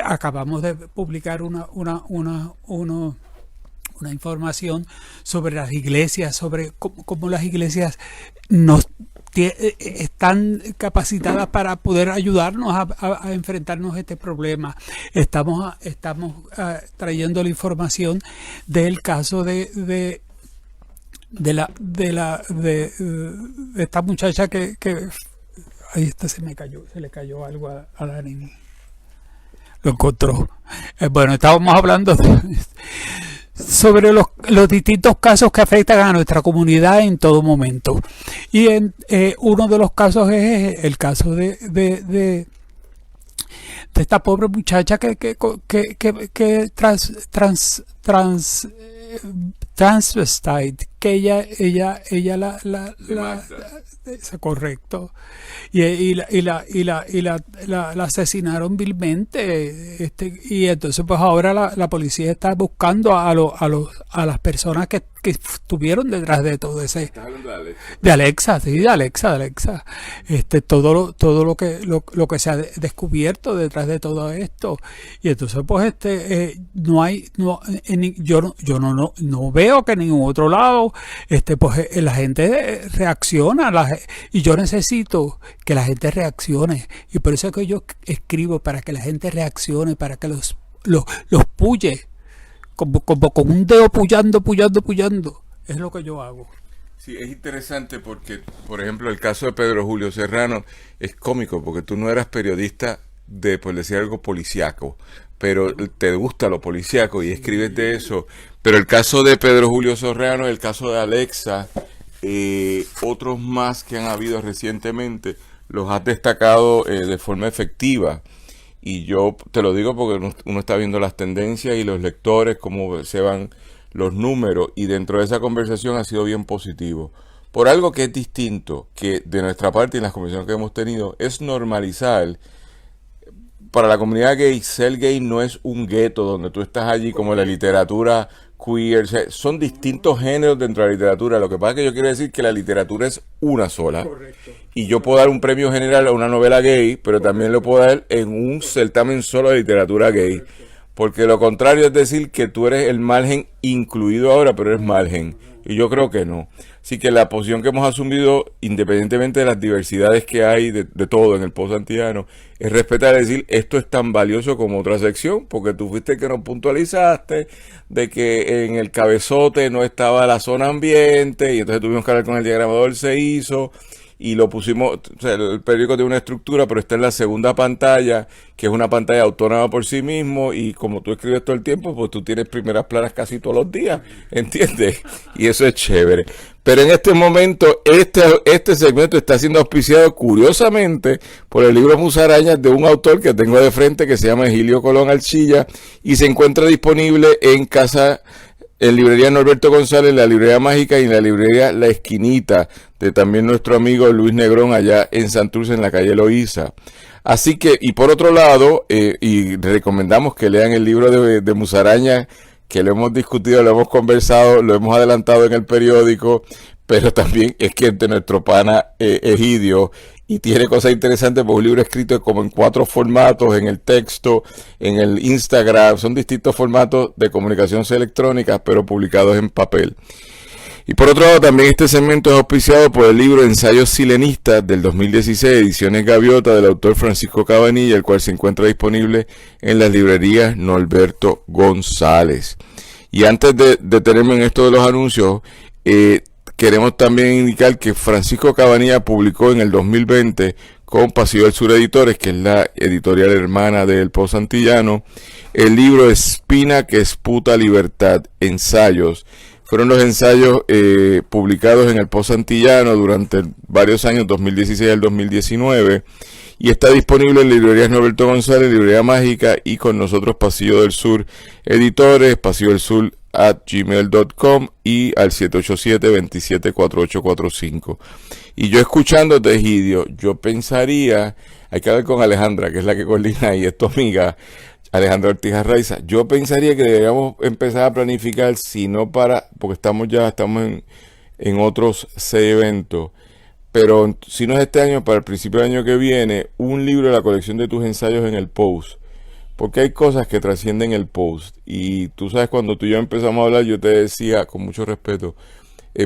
Acabamos de publicar una información sobre las iglesias, sobre cómo las iglesias están capacitadas para poder ayudarnos a enfrentarnos a este problema. Estamos trayendo la información del caso de esta muchacha que ahí se le cayó algo a la niña. Lo encontró. Bueno, estábamos hablando sobre los distintos casos que afectan a nuestra comunidad en todo momento. Y uno de los casos es el caso de esta pobre transvestite, que ella correcto, la asesinaron vilmente, y entonces pues ahora la policía está buscando a las personas que estuvieron detrás de todo ese. ¿Estás hablando de Alexa? De Alexa, sí, de Alexa. Todo lo que se ha descubierto detrás de todo esto. Y entonces, pues, yo no veo que en ningún otro lado, pues, la gente reacciona, y yo necesito que la gente reaccione. Y por eso es que yo escribo, para que la gente reaccione, para que los puye, como con un dedo puyando. Es lo que yo hago. Sí, es interesante porque, por ejemplo, el caso de Pedro Julio Serrano es cómico porque tú no eras periodista de, por decir algo, policíaco, pero te gusta lo policíaco y escribes de eso. Pero el caso de Pedro Julio Serrano, el caso de Alexa, otros más que han habido recientemente, los has destacado de forma efectiva. Y yo te lo digo porque uno está viendo las tendencias y los lectores, cómo se van los números, y dentro de esa conversación ha sido bien positivo. Por algo que es distinto, que de nuestra parte y en las conversaciones que hemos tenido, es normalizar. Para la comunidad gay, ser gay no es un gueto donde tú estás allí como la literatura queer. O sea, son distintos géneros dentro de la literatura. Lo que pasa es que yo quiero decir que la literatura es una sola. Correcto. Y yo puedo dar un premio general a una novela gay, pero también lo puedo dar en un certamen solo de literatura gay. Porque lo contrario es decir que tú eres el margen incluido ahora, pero eres margen. Y yo creo que no. Así que la posición que hemos asumido, independientemente de las diversidades que hay de todo en el post-antillano, es respetar, es decir, esto es tan valioso como otra sección, porque tú fuiste el que nos puntualizaste de que en el cabezote no estaba la zona ambiente, y entonces tuvimos que hablar con el diagramador, se hizo, y lo pusimos, o sea, el periódico tiene una estructura, pero está en la segunda pantalla, que es una pantalla autónoma por sí mismo, y como tú escribes todo el tiempo, pues tú tienes primeras planas casi todos los días, ¿entiendes? Y eso es chévere. Pero en este momento, este segmento está siendo auspiciado, curiosamente, por el libro Musarañas de un autor que tengo de frente, que se llama Egilio Colón Archilla, y se encuentra disponible en librería Norberto González, la librería Mágica, y en la librería La Esquinita, de también nuestro amigo Luis Negrón, allá en Santurce, en la calle Loíza. Así que, y por otro lado, y recomendamos que lean el libro de Musaraña, que lo hemos discutido, lo hemos conversado, lo hemos adelantado en el periódico, pero también es que de nuestro pana Egidio, y tiene cosas interesantes, porque un libro escrito como en 4 formatos, en el texto, en el Instagram, son distintos formatos de comunicaciones electrónicas, pero publicados en papel. Y por otro lado, también este segmento es auspiciado por el libro Ensayos Silenistas del 2016, Ediciones Gaviota, del autor Francisco Cabanilla, el cual se encuentra disponible en las librerías Norberto González. Y antes de detenerme en esto de los anuncios, queremos también indicar que Francisco Cabanilla publicó en el 2020 con Pasillo del Sur Editores, que es la editorial hermana del Post Antillano, el libro Espina que esputa libertad, ensayos. Fueron los ensayos publicados en el Post Antillano durante varios años, 2016 al 2019, y está disponible en librerías Norberto González, librería Mágica, y con nosotros Pasillo del Sur Editores, pasillodelsur@gmail.com y al 787-274845. Y yo escuchándote, Egidio, yo pensaría, hay que hablar con Alejandra, que es la que coordina y es tu amiga, Alejandra Ortiz Arraiza. Yo pensaría que deberíamos empezar a planificar, si no porque estamos en otros 6 eventos, pero si no es este año, para el principio del año que viene, un libro de la colección de tus ensayos en el Post. Porque hay cosas que trascienden el Post. Y tú sabes, cuando tú y yo empezamos a hablar, yo te decía, con mucho respeto,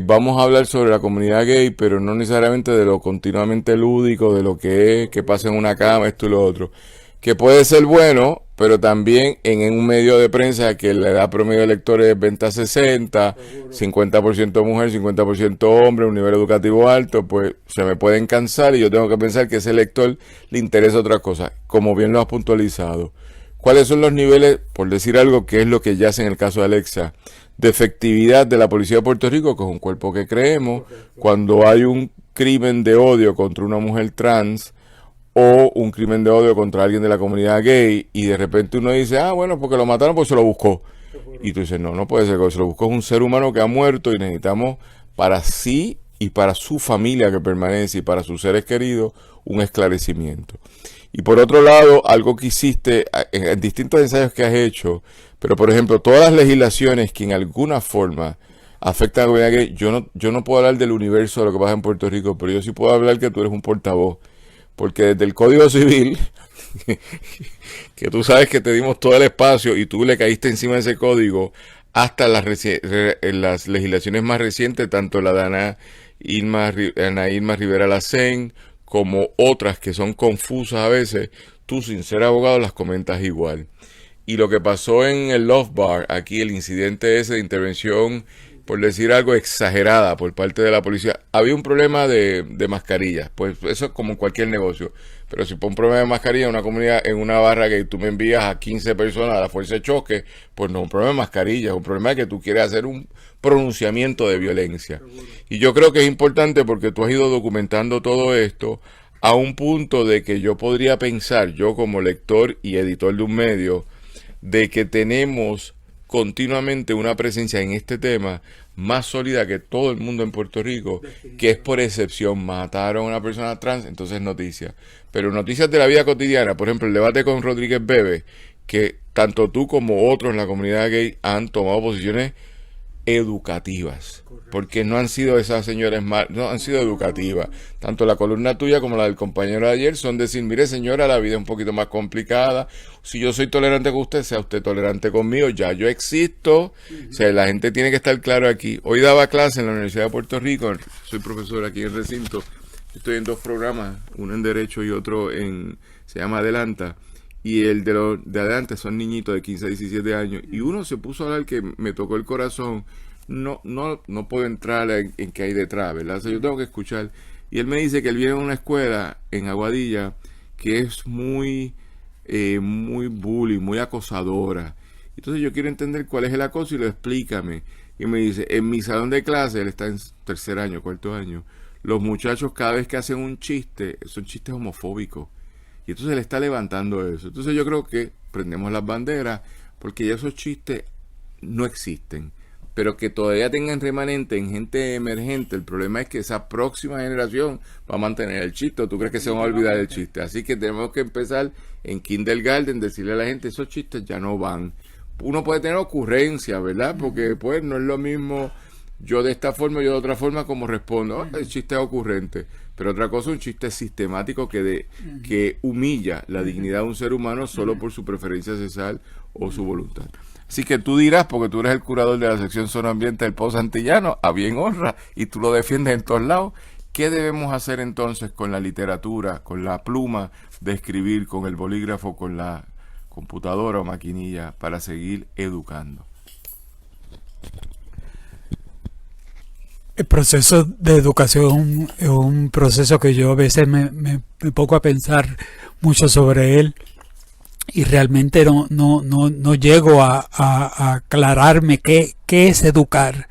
vamos a hablar sobre la comunidad gay, pero no necesariamente de lo continuamente lúdico, de lo que es, que pasa en una cama, esto y lo otro. Que puede ser bueno, pero también en un medio de prensa que la edad promedio de lectores es 20 a 60, 50% mujer, 50% hombre, un nivel educativo alto, pues se me pueden cansar y yo tengo que pensar que ese lector le interesa otra cosa, como bien lo has puntualizado. ¿Cuáles son los niveles, por decir algo, que es lo que yace en el caso de Alexa, de efectividad de la Policía de Puerto Rico, que es un cuerpo que creemos, cuando hay un crimen de odio contra una mujer trans, o un crimen de odio contra alguien de la comunidad gay, y de repente uno dice, bueno, porque lo mataron, pues se lo buscó. Y tú dices, no puede ser, se lo buscó un ser humano que ha muerto y necesitamos para sí y para su familia que permanece y para sus seres queridos un esclarecimiento. Y por otro lado, algo que hiciste en distintos ensayos que has hecho, pero por ejemplo, todas las legislaciones que en alguna forma afectan a la comunidad gay, yo no puedo hablar del universo de lo que pasa en Puerto Rico, pero yo sí puedo hablar que tú eres un portavoz, porque desde el Código Civil, que tú sabes que te dimos todo el espacio y tú le caíste encima de ese código, hasta las legislaciones más recientes, tanto la de Ana Irma Rivera Lacén, como otras que son confusas a veces, tú sin ser abogado las comentas igual. Y lo que pasó en el Love Bar, aquí el incidente ese de intervención, por decir algo, exagerada por parte de la policía, había un problema de mascarillas, pues eso es como en cualquier negocio, pero si por un problema de mascarilla en una comunidad, en una barra que tú me envías a 15 personas a la fuerza de choque, pues no es un problema de mascarilla, es un problema de que tú quieres hacer un pronunciamiento de violencia. Y yo creo que es importante porque tú has ido documentando todo esto a un punto de que yo podría pensar, yo como lector y editor de un medio, de que tenemos continuamente una presencia en este tema más sólida que todo el mundo en Puerto Rico, que es por excepción, mataron a una persona trans, entonces noticias. Pero noticias de la vida cotidiana, por ejemplo, el debate con Rodríguez Bebe, que tanto tú como otros en la comunidad gay han tomado posiciones educativas, porque no han sido esas señoras no han sido educativas. Tanto la columna tuya como la del compañero de ayer son decir, mire señora, la vida es un poquito más complicada, si yo soy tolerante con usted, sea usted tolerante conmigo, ya yo existo. O sea, la gente tiene que estar claro aquí. Hoy daba clase en la Universidad de Puerto Rico, soy profesor aquí en el recinto, estoy en 2 programas, uno en Derecho y otro se llama Adelanta. Y el de adelante son niñitos de 15 a 17 años. Y uno se puso a hablar que me tocó el corazón. No puedo entrar en qué hay detrás, ¿verdad? O sea, yo tengo que escuchar. Y él me dice que él viene a una escuela en Aguadilla que es muy bully, muy acosadora. Entonces yo quiero entender cuál es el acoso y lo explícame. Y me dice, en mi salón de clase, él está en 3er año, 4º año, los muchachos cada vez que hacen un chiste, son chistes homofóbicos. Y entonces él está levantando eso. Entonces yo creo que prendemos las banderas porque ya esos chistes no existen. Pero que todavía tengan remanente en gente emergente, el problema es que esa próxima generación va a mantener el chiste. ¿O tú crees que se van a olvidar del chiste? Así que tenemos que empezar en kindergarten, decirle a la gente, esos chistes ya no van. Uno puede tener ocurrencias, ¿verdad? Porque pues no es lo mismo yo de esta forma, yo de otra forma, como respondo. El chiste es ocurrente. Pero otra cosa, un chiste sistemático que humilla la dignidad de un ser humano solo por su preferencia sexual o su voluntad. Así que tú dirás, porque tú eres el curador de la sección Zona Ambiente del Pozo Antillano, a bien honra, y tú lo defiendes en todos lados, ¿qué debemos hacer entonces con la literatura, con la pluma de escribir, con el bolígrafo, con la computadora o maquinilla para seguir educando? El proceso de educación es un proceso que yo a veces me pongo a pensar mucho sobre él y realmente no llego a aclararme qué es educar.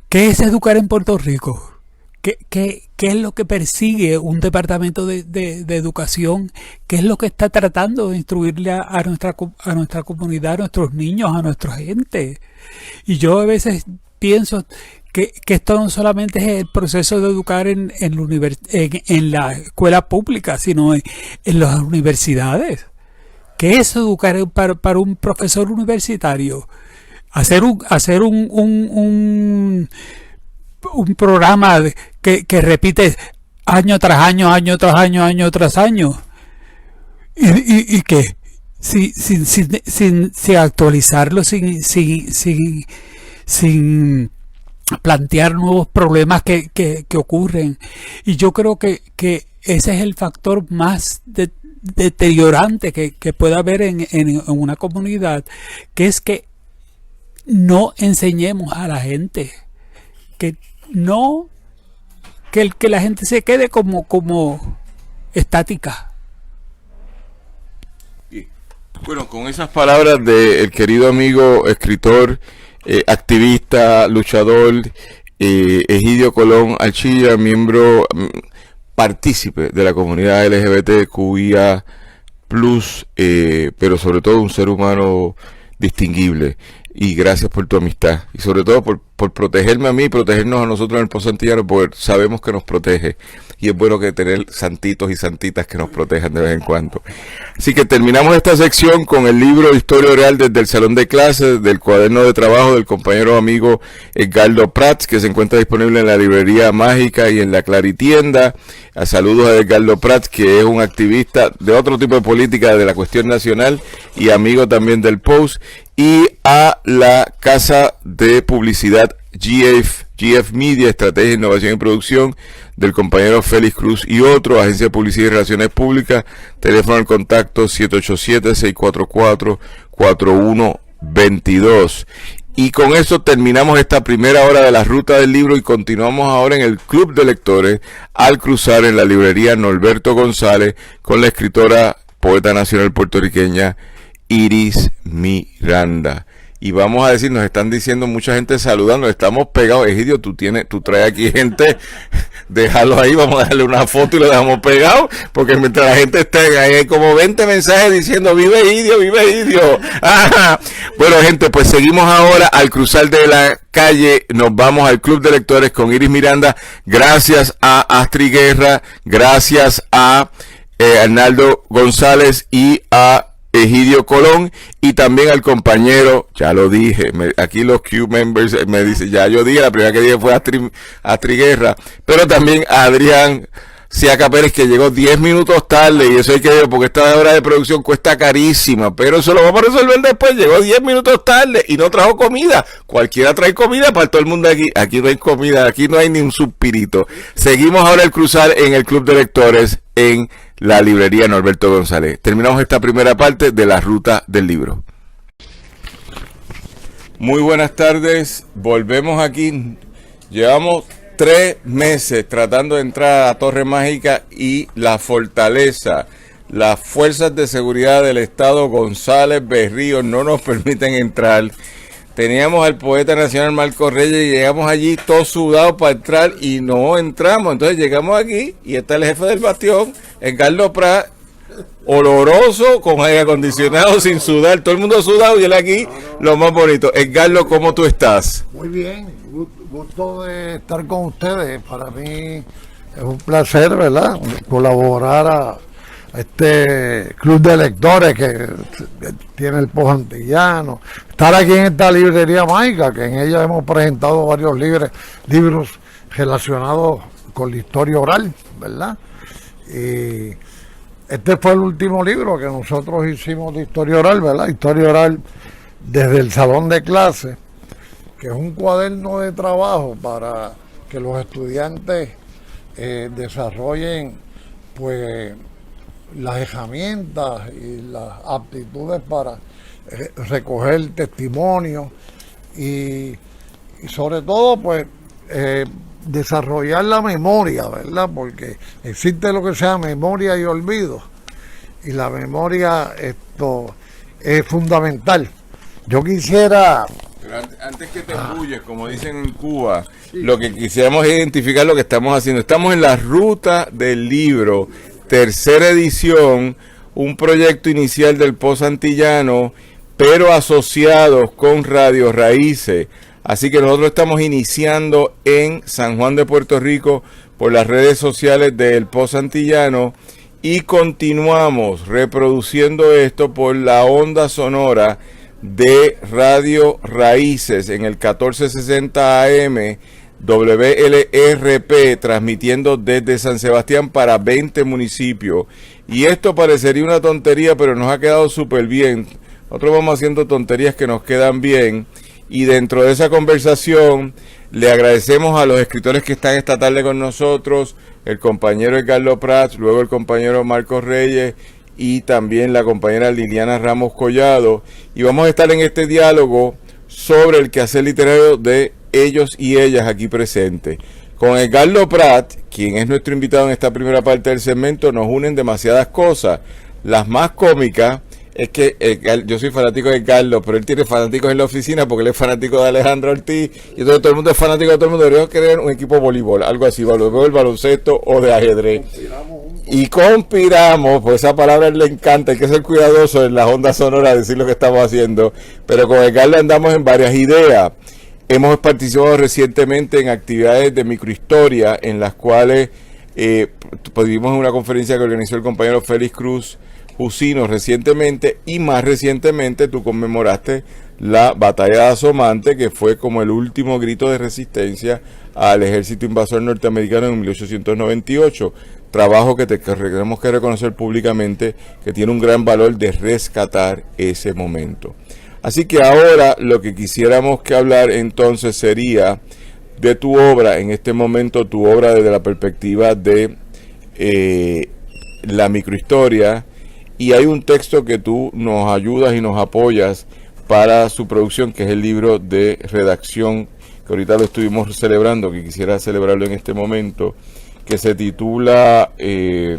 ¿Qué es educar en Puerto Rico? ¿Qué es lo que persigue un departamento de educación? ¿Qué es lo que está tratando de instruirle a nuestra comunidad, a nuestros niños, a nuestra gente? Y yo a veces pienso que esto no solamente es el proceso de educar en la escuela pública, sino en las universidades. ¿Qué es educar para un profesor universitario? Hacer un programa que repite año tras año, año tras año, año tras año. Y que sin actualizarlo, sin plantear nuevos problemas que ocurren. Y yo creo que ese es el factor más deteriorante que puede haber en una comunidad, que es que no enseñemos a la gente, que la gente se quede como estática. Bueno, con esas palabras del querido amigo, escritor, activista, luchador, Egidio Colón Archilla, miembro partícipe de la comunidad LGBTQIA+, pero sobre todo un ser humano distinguible. y gracias por tu amistad y sobre todo por protegerme a mí y protegernos a nosotros en el Pozo Antillano, porque sabemos que nos protege y es bueno que tener santitos y santitas que nos protejan de vez en cuando. Así que terminamos esta sección con el libro Historia Oral desde el salón de clases, del cuaderno de trabajo del compañero amigo Edgardo Prats, que se encuentra disponible en la librería Mágica y en la Claritienda. Saludos a Edgardo Prats, que es un activista de otro tipo de política de la cuestión nacional y amigo también del Post, y a la casa de publicidad GF Media, Estrategia, Innovación y Producción, del compañero Félix Cruz y otro, Agencia de Publicidad y Relaciones Públicas, teléfono al contacto 787-644-4122. Y con eso terminamos esta primera hora de la ruta del libro y continuamos ahora en el Club de Lectores al cruzar en la librería Norberto González con la escritora, poeta nacional puertorriqueña Iris Miranda. Y vamos a decir, nos están diciendo mucha gente saludando, estamos pegados. Egidio, tú traes aquí gente, déjalo ahí, vamos a darle una foto y lo dejamos pegado, porque mientras la gente esté ahí, hay como 20 mensajes diciendo vive Egidio, vive Egidio. Bueno, gente, pues seguimos ahora al cruzar de la calle, nos vamos al Club de Lectores con Iris Miranda. Gracias a Astrid Guerra, gracias a Arnaldo González y a Egidio Colón, y también al compañero, ya lo dije, aquí los Q members me dicen, ya yo dije, la primera que dije fue Astrid Guerra, pero también a Adrián Siaca Pérez, que llegó 10 minutos tarde, y eso hay que ver, porque esta hora de producción cuesta carísima, pero eso lo vamos a resolver después. Llegó 10 minutos tarde y no trajo comida. Cualquiera trae comida para todo el mundo aquí. Aquí no hay comida, aquí no hay ni un suspirito. Seguimos ahora el cruzar en el Club de Lectores en la librería Norberto González. Terminamos esta primera parte de la ruta del libro. Muy buenas tardes, volvemos aquí. Llevamos 3 meses tratando de entrar a la Torre Mágica y la fortaleza. Las fuerzas de seguridad del estado González Berrío no nos permiten entrar. Teníamos al poeta nacional Marcos Reyes y llegamos allí todos sudados para entrar y no entramos. Entonces llegamos aquí y está el jefe del bastión, Edgardo Prats, oloroso, con aire acondicionado, sin sudar, todo el mundo sudado y él aquí, lo más bonito. Edgardo, ¿cómo tú estás? Muy bien, gusto de estar con ustedes. Para mí es un placer, ¿verdad?, colaborar a este club de lectores que tiene el Pozo Antillano, estar aquí en esta librería mágica, que en ella hemos presentado varios libros relacionados con la historia oral, ¿verdad? Y este fue el último libro que nosotros hicimos de historia oral, ¿verdad? Historia oral desde el salón de clase, que es un cuaderno de trabajo para que los estudiantes desarrollen pues las herramientas y las aptitudes para recoger testimonios y sobre todo pues desarrollar la memoria, ¿verdad? Porque existe lo que se llama memoria y olvido, y la memoria es fundamental. Yo quisiera... Pero antes que te embulles, como dicen en Cuba, lo que quisiéramos es identificar lo que estamos haciendo. Estamos en la ruta del libro, tercera edición, un proyecto inicial del Pozo Antillano, pero asociados con Radio Raíces. Así que nosotros estamos iniciando en San Juan de Puerto Rico por las redes sociales del Pozo Antillano y continuamos reproduciendo esto por la onda sonora de Radio Raíces en el 1460 AM WLRP, transmitiendo desde San Sebastián para 20 municipios. Y esto parecería una tontería, pero nos ha quedado súper bien. Nosotros vamos haciendo tonterías que nos quedan bien. Y dentro de esa conversación le agradecemos a los escritores que están esta tarde con nosotros, el compañero Edgardo Prats, luego el compañero Marcos Reyes y también la compañera Liliana Ramos Collado. Y vamos a estar en este diálogo sobre el quehacer literario de ellos y ellas aquí presentes. Con Edgardo Prats, quien es nuestro invitado en esta primera parte del segmento, nos unen demasiadas cosas. Las más cómicas es que yo soy fanático de Edgardo, pero él tiene fanáticos en la oficina porque él es fanático de Alejandro Ortiz, y entonces todo el mundo es fanático de todo el mundo. Deberíamos querer un equipo de voleibol, algo así, luego el baloncesto o de ajedrez. y conspiramos, pues esa palabra le encanta, hay que ser cuidadoso en las ondas sonoras de decir lo que estamos haciendo, pero con Edgardo andamos en varias ideas. Hemos participado recientemente en actividades de microhistoria en las cuales pudimos en una conferencia que organizó el compañero Félix Cruz Jusino recientemente, y más recientemente tú conmemoraste la batalla de Asomante, que fue como el último grito de resistencia al ejército invasor norteamericano en 1898, trabajo que tenemos que reconocer públicamente que tiene un gran valor de rescatar ese momento. Así que ahora lo que quisiéramos que hablar entonces sería de tu obra, en este momento tu obra desde la perspectiva de la microhistoria, y hay un texto que tú nos ayudas y nos apoyas para su producción, que es el libro de redacción, que ahorita lo estuvimos celebrando, que quisiera celebrarlo en este momento, que se titula La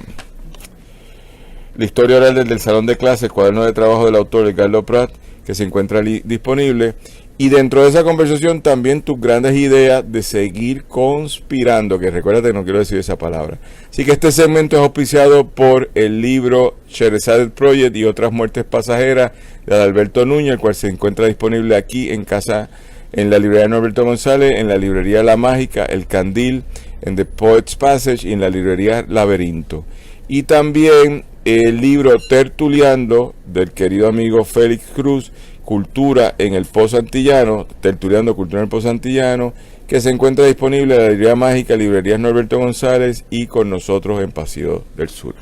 historia oral del Salón de Clases, cuaderno de trabajo del autor Edgardo Prat, que se encuentra disponible. Y dentro de esa conversación también tus grandes ideas de seguir conspirando, que recuérdate, no quiero decir esa palabra. Así que este segmento es auspiciado por el libro Sherazade Project y otras muertes pasajeras de Adalberto Núñez, el cual se encuentra disponible aquí en casa, en la librería Norberto González, en la librería La Mágica, El Candil, en The Poets Passage y en la librería Laberinto. Y también el libro Tertuliando del querido amigo Félix Cruz, Cultura en el Pozo Antillano, Tertuliando Cultura en el Pozo Antillano, que se encuentra disponible en la librería Mágica, librerías Norberto González y con nosotros en Pasillo del Sur.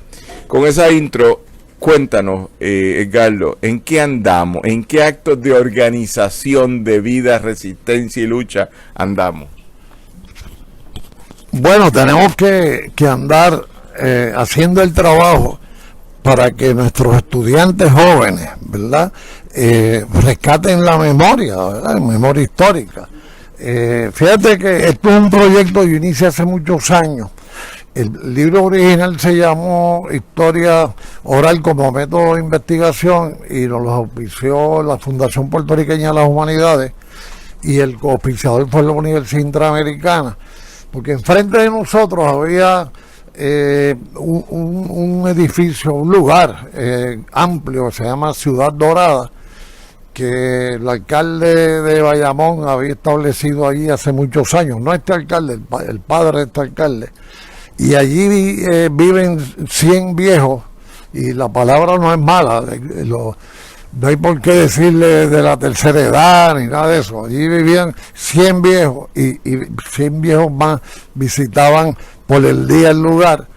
Con esa intro, cuéntanos, Edgardo, ¿en qué andamos? ¿En qué actos de organización de vida, resistencia y lucha andamos? Bueno, tenemos que andar haciendo el trabajo para que nuestros estudiantes jóvenes, ¿verdad?, rescaten la memoria, ¿verdad?, memoria histórica. Fíjate que esto es un proyecto que yo inicié hace muchos años. El libro original se llamó Historia Oral como Método de Investigación y nos lo auspició la Fundación Puertorriqueña de las Humanidades, y el coauspiciador fue la Universidad Interamericana, porque enfrente de nosotros había un edificio, un lugar amplio, se llama Ciudad Dorada, que el alcalde de Bayamón había establecido allí hace muchos años, no este alcalde, el padre de este alcalde, y allí viven 100 viejos, y la palabra no es mala, no hay por qué decirle de la tercera edad ni nada de eso. Allí vivían 100 viejos y 100 viejos más visitaban por el día el lugar,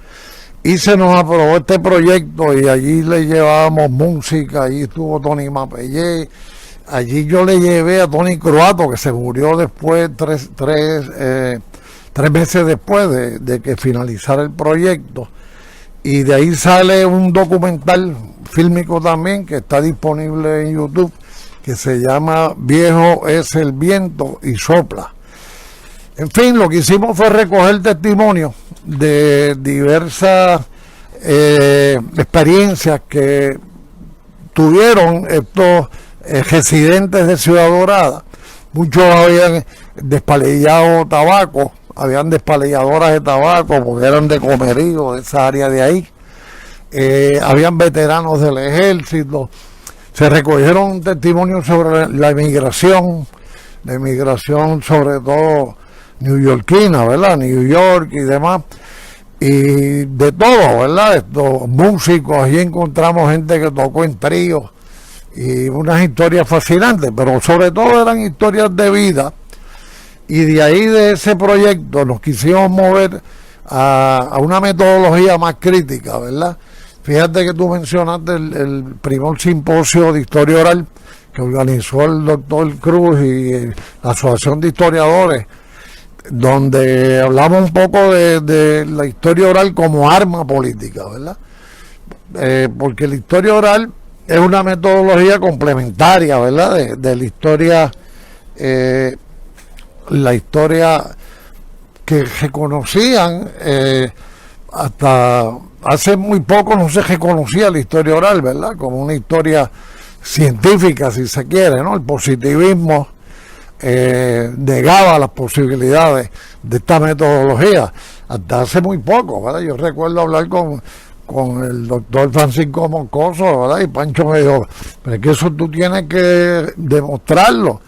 y se nos aprobó este proyecto y allí le llevábamos música. Allí estuvo Tony Mapellé, allí yo le llevé a Tony Croato, que se murió después, tres meses después de que finalizara el proyecto, y de ahí sale un documental fílmico también que está disponible en YouTube, que se llama Viejo es el viento y sopla. En fin, lo que hicimos fue recoger testimonios de diversas experiencias que tuvieron estos residentes de Ciudad Dorada. Muchos habían despalillado tabaco, habían despalilladoras de tabaco porque eran de Comerío, de esa área de ahí. Habían veteranos del ejército. Se recogieron testimonios sobre la inmigración sobre todo neoyorquina, ¿verdad? New York y demás, y de todo, ¿verdad? Estos músicos, allí encontramos gente que tocó en tríos y unas historias fascinantes, pero sobre todo eran historias de vida, y de ahí, de ese proyecto, nos quisimos mover a una metodología más crítica, ¿verdad? Fíjate que tú mencionaste el primer simposio de historia oral que organizó el doctor Cruz y la Asociación de Historiadores, donde hablamos un poco de la historia oral como arma política, ¿verdad? Porque la historia oral es una metodología complementaria, ¿verdad?, de la historia que reconocían, hasta hace muy poco no se reconocía la historia oral, ¿verdad?, como una historia científica, si se quiere, ¿no? El positivismo negaba las posibilidades de esta metodología hasta hace muy poco, ¿verdad? Yo recuerdo hablar con el doctor Francisco Moncoso, ¿verdad? Y Pancho me dijo, pero es que eso tú tienes que demostrarlo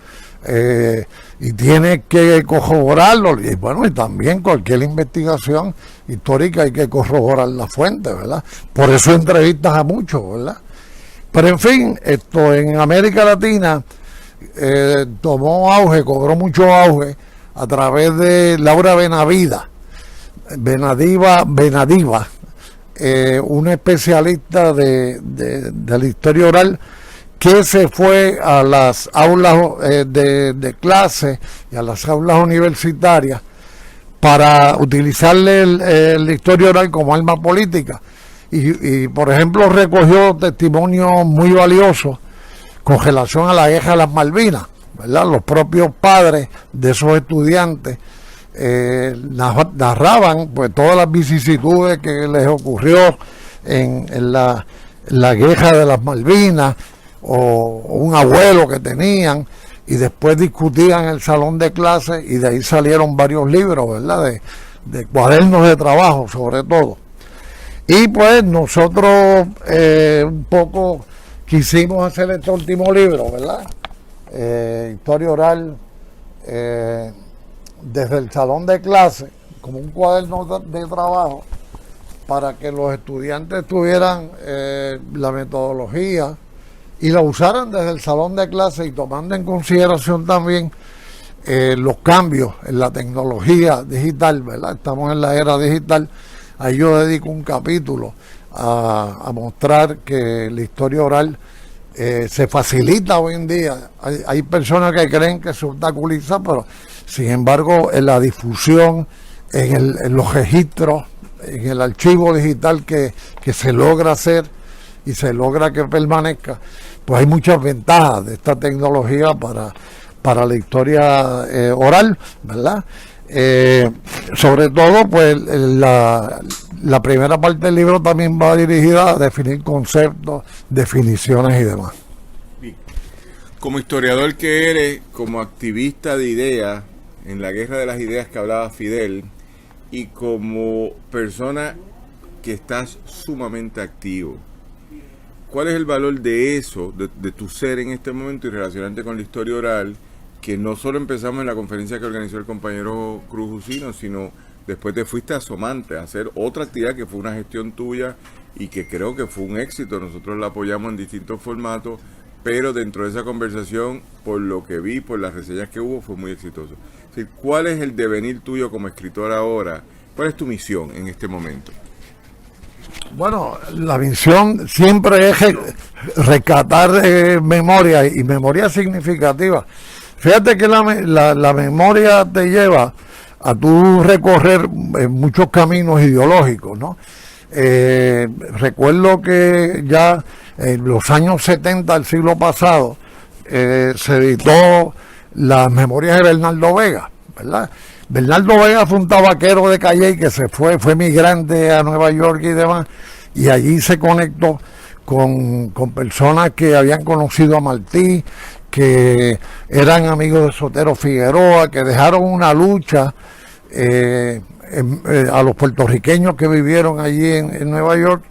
y tienes que corroborarlo. Y bueno, y también cualquier investigación histórica hay que corroborar la fuente, ¿verdad? Por eso entrevistas a muchos, ¿verdad? Pero en fin, esto en América Latina tomó auge, cobró mucho auge a través de Laura Benadiva, una especialista de la historia oral que se fue a las aulas de clase y a las aulas universitarias para utilizarle la historia oral como arma política y por ejemplo recogió testimonios muy valiosos con relación a la guerra de las Malvinas, ¿verdad? Los propios padres de esos estudiantes narraban pues todas las vicisitudes que les ocurrió en la guerra de las Malvinas o un abuelo que tenían, y después discutían en el salón de clase y de ahí salieron varios libros, ¿verdad? De cuadernos de trabajo sobre todo. Y pues nosotros un poco quisimos hacer este último libro, ¿verdad? Historia oral desde el salón de clase, como un cuaderno de trabajo, para que los estudiantes tuvieran la metodología y la usaran desde el salón de clase, y tomando en consideración también los cambios en la tecnología digital, ¿verdad? Estamos en la era digital. Ahí yo dedico un capítulo a mostrar que la historia oral se facilita hoy en día. Hay personas que creen que se obstaculiza, pero sin embargo en la difusión, en los registros, en el archivo digital que se logra hacer y se logra que permanezca, pues hay muchas ventajas de esta tecnología para la historia oral, ¿verdad? Sobre todo, pues la primera parte del libro también va dirigida a definir conceptos, definiciones y demás. Como historiador que eres, como activista de ideas, en la guerra de las ideas que hablaba Fidel, y como persona que estás sumamente activo, ¿cuál es el valor de eso, de tu ser en este momento y relacionarte con la historia oral, que no solo empezamos en la conferencia que organizó el compañero Cruz Jusino, sino después te fuiste a Somante a hacer otra actividad que fue una gestión tuya y que creo que fue un éxito? Nosotros la apoyamos en distintos formatos, pero dentro de esa conversación, por lo que vi, por las reseñas que hubo, fue muy exitoso. Es decir, ¿cuál es el devenir tuyo como escritor ahora? ¿Cuál es tu misión en este momento? Bueno, la misión siempre es rescatar memoria, y memoria significativa. Fíjate que la memoria te lleva a tú recorrer muchos caminos ideológicos, ¿no? Recuerdo que ya en los años 70 del siglo pasado se editó las memorias de Bernardo Vega, ¿verdad? Bernardo Vega fue un tabaquero de Calley que fue migrante a Nueva York y demás, y allí se conectó con personas que habían conocido a Martí, que eran amigos de Sotero Figueroa, que dejaron una lucha a los puertorriqueños que vivieron allí en Nueva York,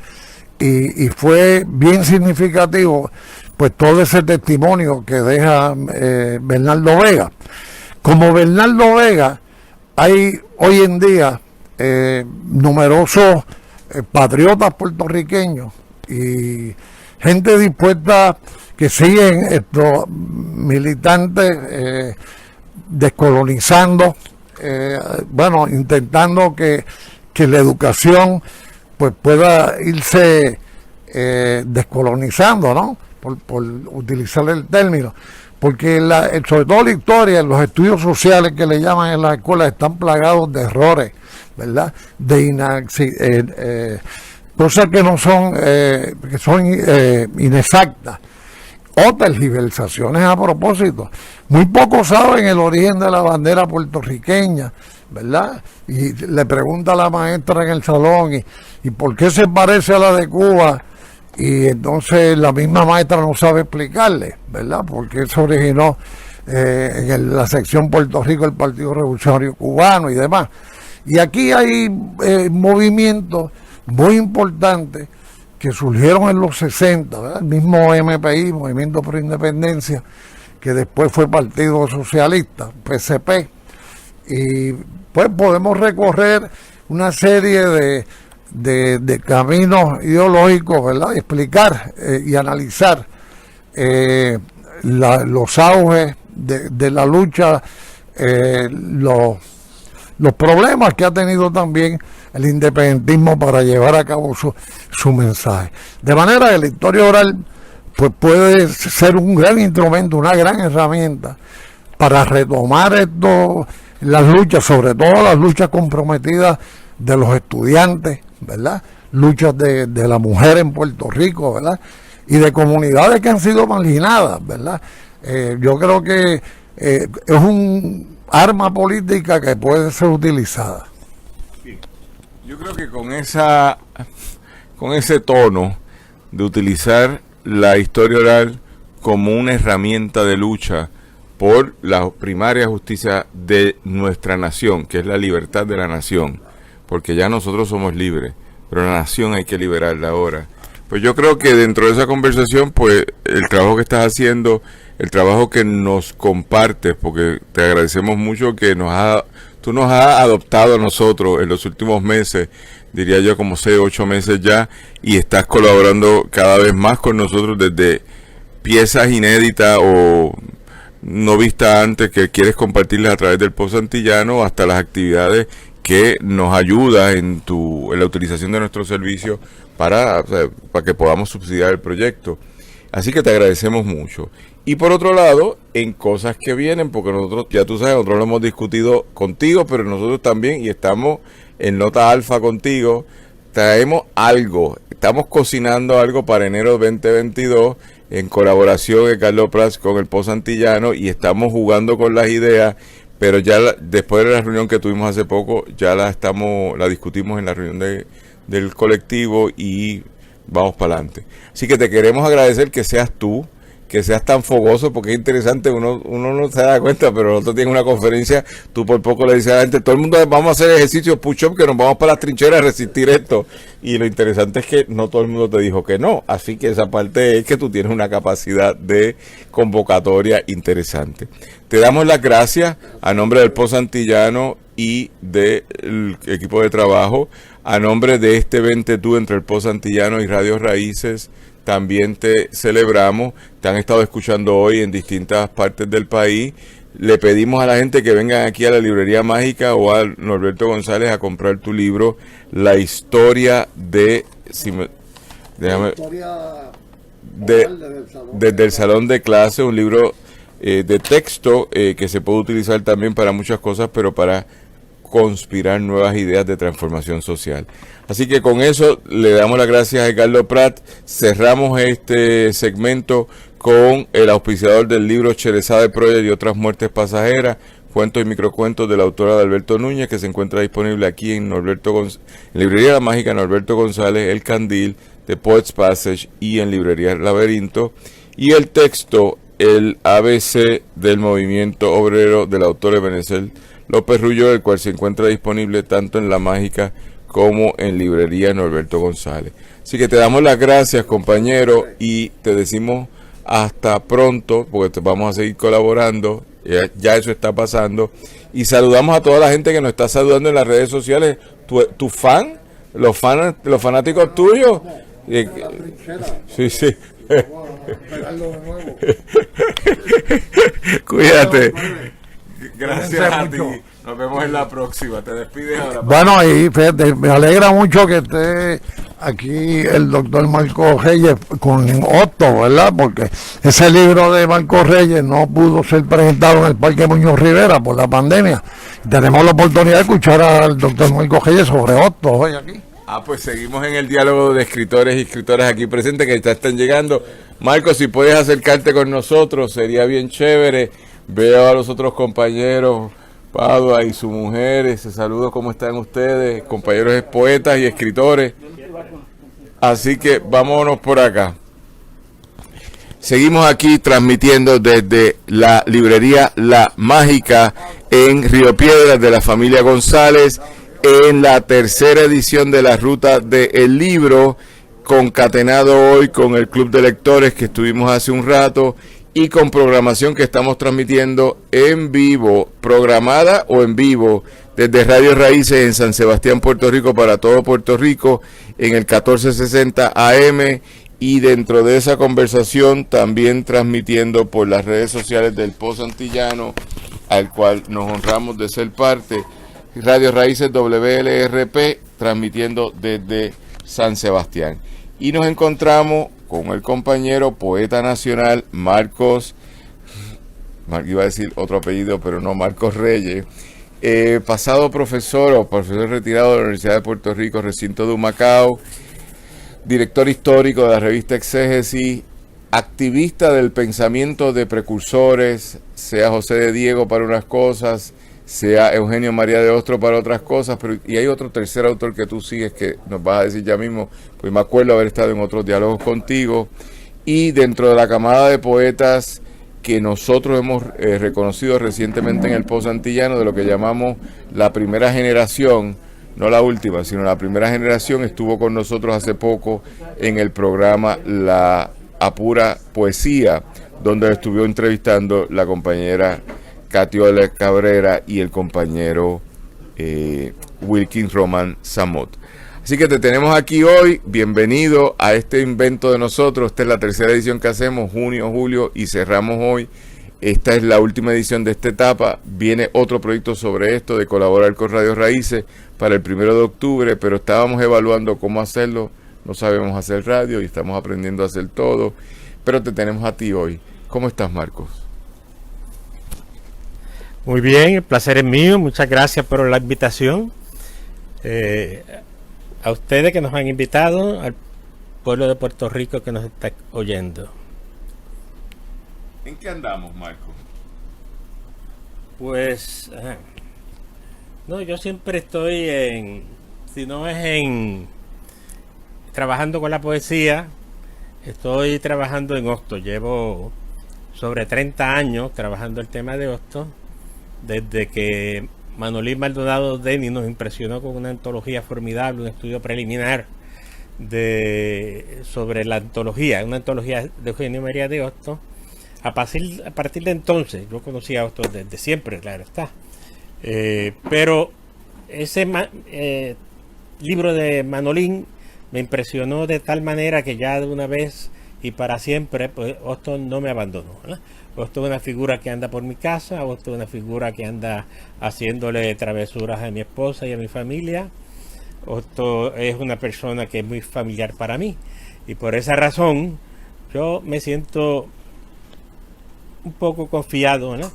y fue bien significativo pues todo ese testimonio que deja Bernardo Vega. Como Bernardo Vega, hay hoy en día numerosos patriotas puertorriqueños y gente dispuesta que siguen estos militantes descolonizando, intentando que la educación pues pueda irse descolonizando, ¿no? Por utilizar el término, porque sobre todo la historia, los estudios sociales que le llaman en las escuelas están plagados de errores, ¿verdad? De cosas que no son, que son inexactas, o tergiversaciones a propósito. Muy pocos saben el origen de la bandera puertorriqueña, ¿verdad? Y le pregunta a la maestra en el salón, ¿y por qué se parece a la de Cuba? Y entonces la misma maestra no sabe explicarle, ¿verdad? Porque se originó la sección Puerto Rico del Partido Revolucionario Cubano y demás. Y aquí hay movimientos muy importantes que surgieron en los 60, ¿verdad? El mismo MPI, Movimiento por Independencia, que después fue Partido Socialista, PCP, y pues podemos recorrer una serie de caminos ideológicos, ¿verdad? Y explicar y analizar los auges de la lucha, los problemas que ha tenido también el independentismo para llevar a cabo su mensaje. De manera que la historia oral pues puede ser un gran instrumento, una gran herramienta para retomar las luchas, sobre todo las luchas comprometidas de los estudiantes, ¿verdad? Luchas de la mujer en Puerto Rico, ¿verdad? Y de comunidades que han sido marginadas, ¿verdad? Yo creo que es un arma política que puede ser utilizada. Yo creo que con ese tono de utilizar la historia oral como una herramienta de lucha por la primaria justicia de nuestra nación, que es la libertad de la nación, porque ya nosotros somos libres, pero la nación hay que liberarla ahora. Pues yo creo que dentro de esa conversación, pues el trabajo que estás haciendo, el trabajo que nos compartes, porque te agradecemos mucho que tú nos has adoptado a nosotros en los últimos meses, diría yo como 6 o 8 meses ya, y estás colaborando cada vez más con nosotros desde piezas inéditas o no vistas antes que quieres compartirlas a través del Post Antillano, hasta las actividades que nos ayuda en la utilización de nuestros servicios para que podamos subsidiar el proyecto. Así que te agradecemos mucho. Y por otro lado, en cosas que vienen, porque nosotros, ya tú sabes, nosotros lo hemos discutido contigo, pero nosotros también, y estamos en Nota Alfa contigo, traemos algo, estamos cocinando algo para enero 2022, en colaboración de Carlos Prats con el Post Antillano, y estamos jugando con las ideas, pero ya después de la reunión que tuvimos hace poco, ya la discutimos en la reunión del colectivo y vamos para adelante. Así que te queremos agradecer que seas tú, que seas tan fogoso, porque es interesante, uno no se da cuenta, pero nosotros tenemos una conferencia, tú por poco le dices a la gente, todo el mundo vamos a hacer ejercicios push-up, que nos vamos para las trincheras a resistir esto, y lo interesante es que no todo el mundo te dijo que no, así que esa parte es que tú tienes una capacidad de convocatoria interesante. Te damos las gracias a nombre del Post Antillano y del equipo de trabajo, a nombre de este Vente Tú entre el Post Antillano y Radio Raíces. También te celebramos, te han estado escuchando hoy en distintas partes del país. Le pedimos a la gente que vengan aquí a la Librería Mágica o a Norberto González a comprar tu libro, La historia de... desde el salón de clase, un libro de texto que se puede utilizar también para muchas cosas, pero para conspirar nuevas ideas de transformación social. Así que con eso le damos las gracias a Carlos Prat. Cerramos este segmento con el auspiciador del libro Cherezade Project y otras muertes pasajeras, cuentos y microcuentos de la autora de Alberto Núñez, que se encuentra disponible aquí en Librería La Mágica Norberto González, El Candil, The Poets Passage y en Librería Laberinto. Y el texto, el ABC del movimiento obrero del autor Ebenezer López Rullo, el cual se encuentra disponible tanto en La Mágica como en Librería Norberto González. Así que te damos las gracias, compañero, y te decimos hasta pronto, porque te vamos a seguir colaborando, ya eso está pasando, y saludamos a toda la gente que nos está saludando en las redes sociales. ¿Tu fan? ¿Los fanáticos tuyos? Sí, sí. Cuídate. Gracias a ti. Nos vemos en la próxima. Te despides ahora. Bueno, y fíjate, me alegra mucho que esté aquí el doctor Marco Reyes con Otto, ¿verdad? Porque ese libro de Marco Reyes no pudo ser presentado en el Parque Muñoz Rivera por la pandemia. Tenemos la oportunidad de escuchar al doctor Marco Reyes sobre Otto hoy aquí. Pues seguimos en el diálogo de escritores y escritoras aquí presentes que ya están llegando. Marco, si puedes acercarte con nosotros, sería bien chévere. Veo a los otros compañeros, Padua y su mujer. Saludos, ¿cómo están ustedes? Compañeros poetas y escritores. Así que vámonos por acá. Seguimos aquí transmitiendo desde la librería La Mágica en Río Piedras de la familia González en la tercera edición de la Ruta del Libro, concatenado hoy con el Club de Lectores que estuvimos hace un rato y con programación que estamos transmitiendo en vivo, programada o en vivo, desde Radio Raíces en San Sebastián, Puerto Rico, para todo Puerto Rico, en el 1460 AM, y dentro de esa conversación también transmitiendo por las redes sociales del Pozo Antillano, al cual nos honramos de ser parte, Radio Raíces WLRP, transmitiendo desde San Sebastián. Y nos encontramos con el compañero poeta nacional Marcos, iba a decir otro apellido, pero no, Marcos Reyes, pasado profesor o profesor retirado de la Universidad de Puerto Rico, recinto de Humacao, director histórico de la revista Exégesis, activista del pensamiento de precursores, sea José de Diego para unas cosas, sea Eugenio María de Ostro para otras cosas, pero y hay otro tercer autor que tú sigues que nos vas a decir ya mismo, pues me acuerdo haber estado en otros diálogos contigo, y dentro de la camada de poetas que nosotros hemos reconocido recientemente en el Pozo Antillano, de lo que llamamos la primera generación, no la última, sino la primera generación, estuvo con nosotros hace poco en el programa La Apura Poesía, donde estuvo entrevistando la compañera Catiola Cabrera y el compañero Wilkins Román Samot. Así que te tenemos aquí hoy, bienvenido a este invento de nosotros. Esta es la tercera edición que hacemos, junio, julio, y cerramos hoy. Esta es la última edición de esta etapa. Viene otro proyecto sobre esto, de colaborar con Radio Raíces para el 1 de octubre, pero estábamos evaluando cómo hacerlo. No sabemos hacer radio y estamos aprendiendo a hacer todo, pero te tenemos a ti hoy. ¿Cómo estás, Marcos? Muy bien, el placer es mío, muchas gracias por la invitación. A ustedes que nos han invitado, al pueblo de Puerto Rico que nos está oyendo. ¿En qué andamos, Marcos? Pues, no, yo siempre estoy si no es trabajando con la poesía, estoy trabajando en Hosto. Llevo sobre 30 años trabajando el tema de Hosto, desde que Manolín Maldonado Deni nos impresionó con una antología formidable, un estudio preliminar sobre la antología, una antología de Eugenio María de Hosto. A partir de entonces, yo conocía a Hosto desde siempre, claro está. Pero ese libro de Manolín me impresionó de tal manera que ya de una vez y para siempre, pues Hosto no me abandonó, ¿verdad? Hosto es una figura que anda por mi casa, Hosto es una figura que anda haciéndole travesuras a mi esposa y a mi familia. Hosto es una persona que es muy familiar para mí, y por esa razón yo me siento un poco confiado, ¿no?,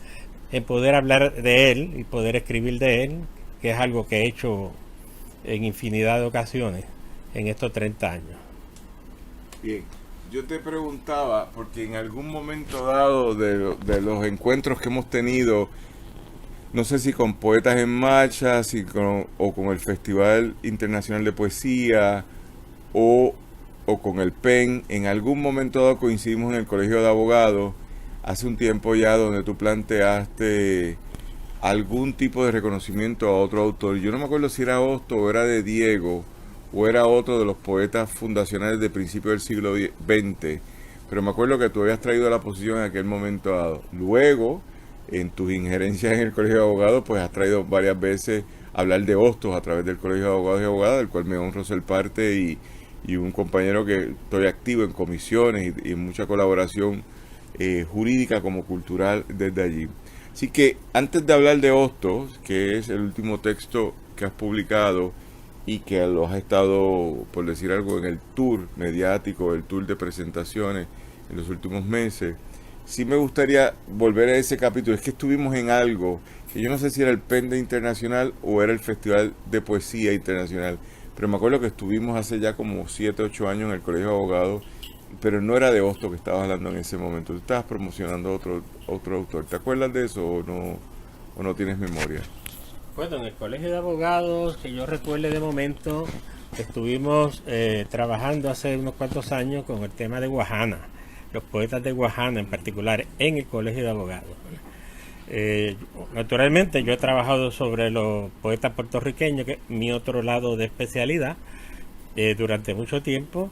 en poder hablar de él y poder escribir de él, que es algo que he hecho en infinidad de ocasiones en estos 30 años. Bien, yo te preguntaba, porque en algún momento dado de los encuentros que hemos tenido, no sé si con Poetas en Marcha, o con el Festival Internacional de Poesía, o con el PEN, en algún momento dado coincidimos en el Colegio de Abogados, hace un tiempo ya, donde tú planteaste algún tipo de reconocimiento a otro autor. Yo no me acuerdo si era Hosto o era de Diego, o era otro de los poetas fundacionales de principios del siglo XX, pero me acuerdo que tú habías traído la posición en aquel momento dado. Luego, en tus injerencias en el Colegio de Abogados, pues has traído varias veces hablar de Hostos a través del Colegio de Abogados y Abogadas, del cual me honro ser parte, y un compañero que estoy activo en comisiones y en mucha colaboración jurídica como cultural desde allí. Así que antes de hablar de Hostos, que es el último texto que has publicado y que lo has estado, por decir algo, en el tour mediático, el tour de presentaciones en los últimos meses, sí me gustaría volver a ese capítulo. Es que estuvimos en algo que yo no sé si era el Pende Internacional o era el Festival de Poesía Internacional, pero me acuerdo que estuvimos hace ya como 7, 8 años en el Colegio de Abogados, pero no era de Hosto que estabas hablando en ese momento. Tú estabas promocionando otro autor. ¿Te acuerdas de eso o no tienes memoria? Bueno, en el Colegio de Abogados, que yo recuerde de momento, estuvimos trabajando hace unos cuantos años con el tema de Guajana. los poetas de Guajana en particular, en el Colegio de Abogados. Naturalmente yo he trabajado sobre los poetas puertorriqueños, que es mi otro lado de especialidad, durante mucho tiempo,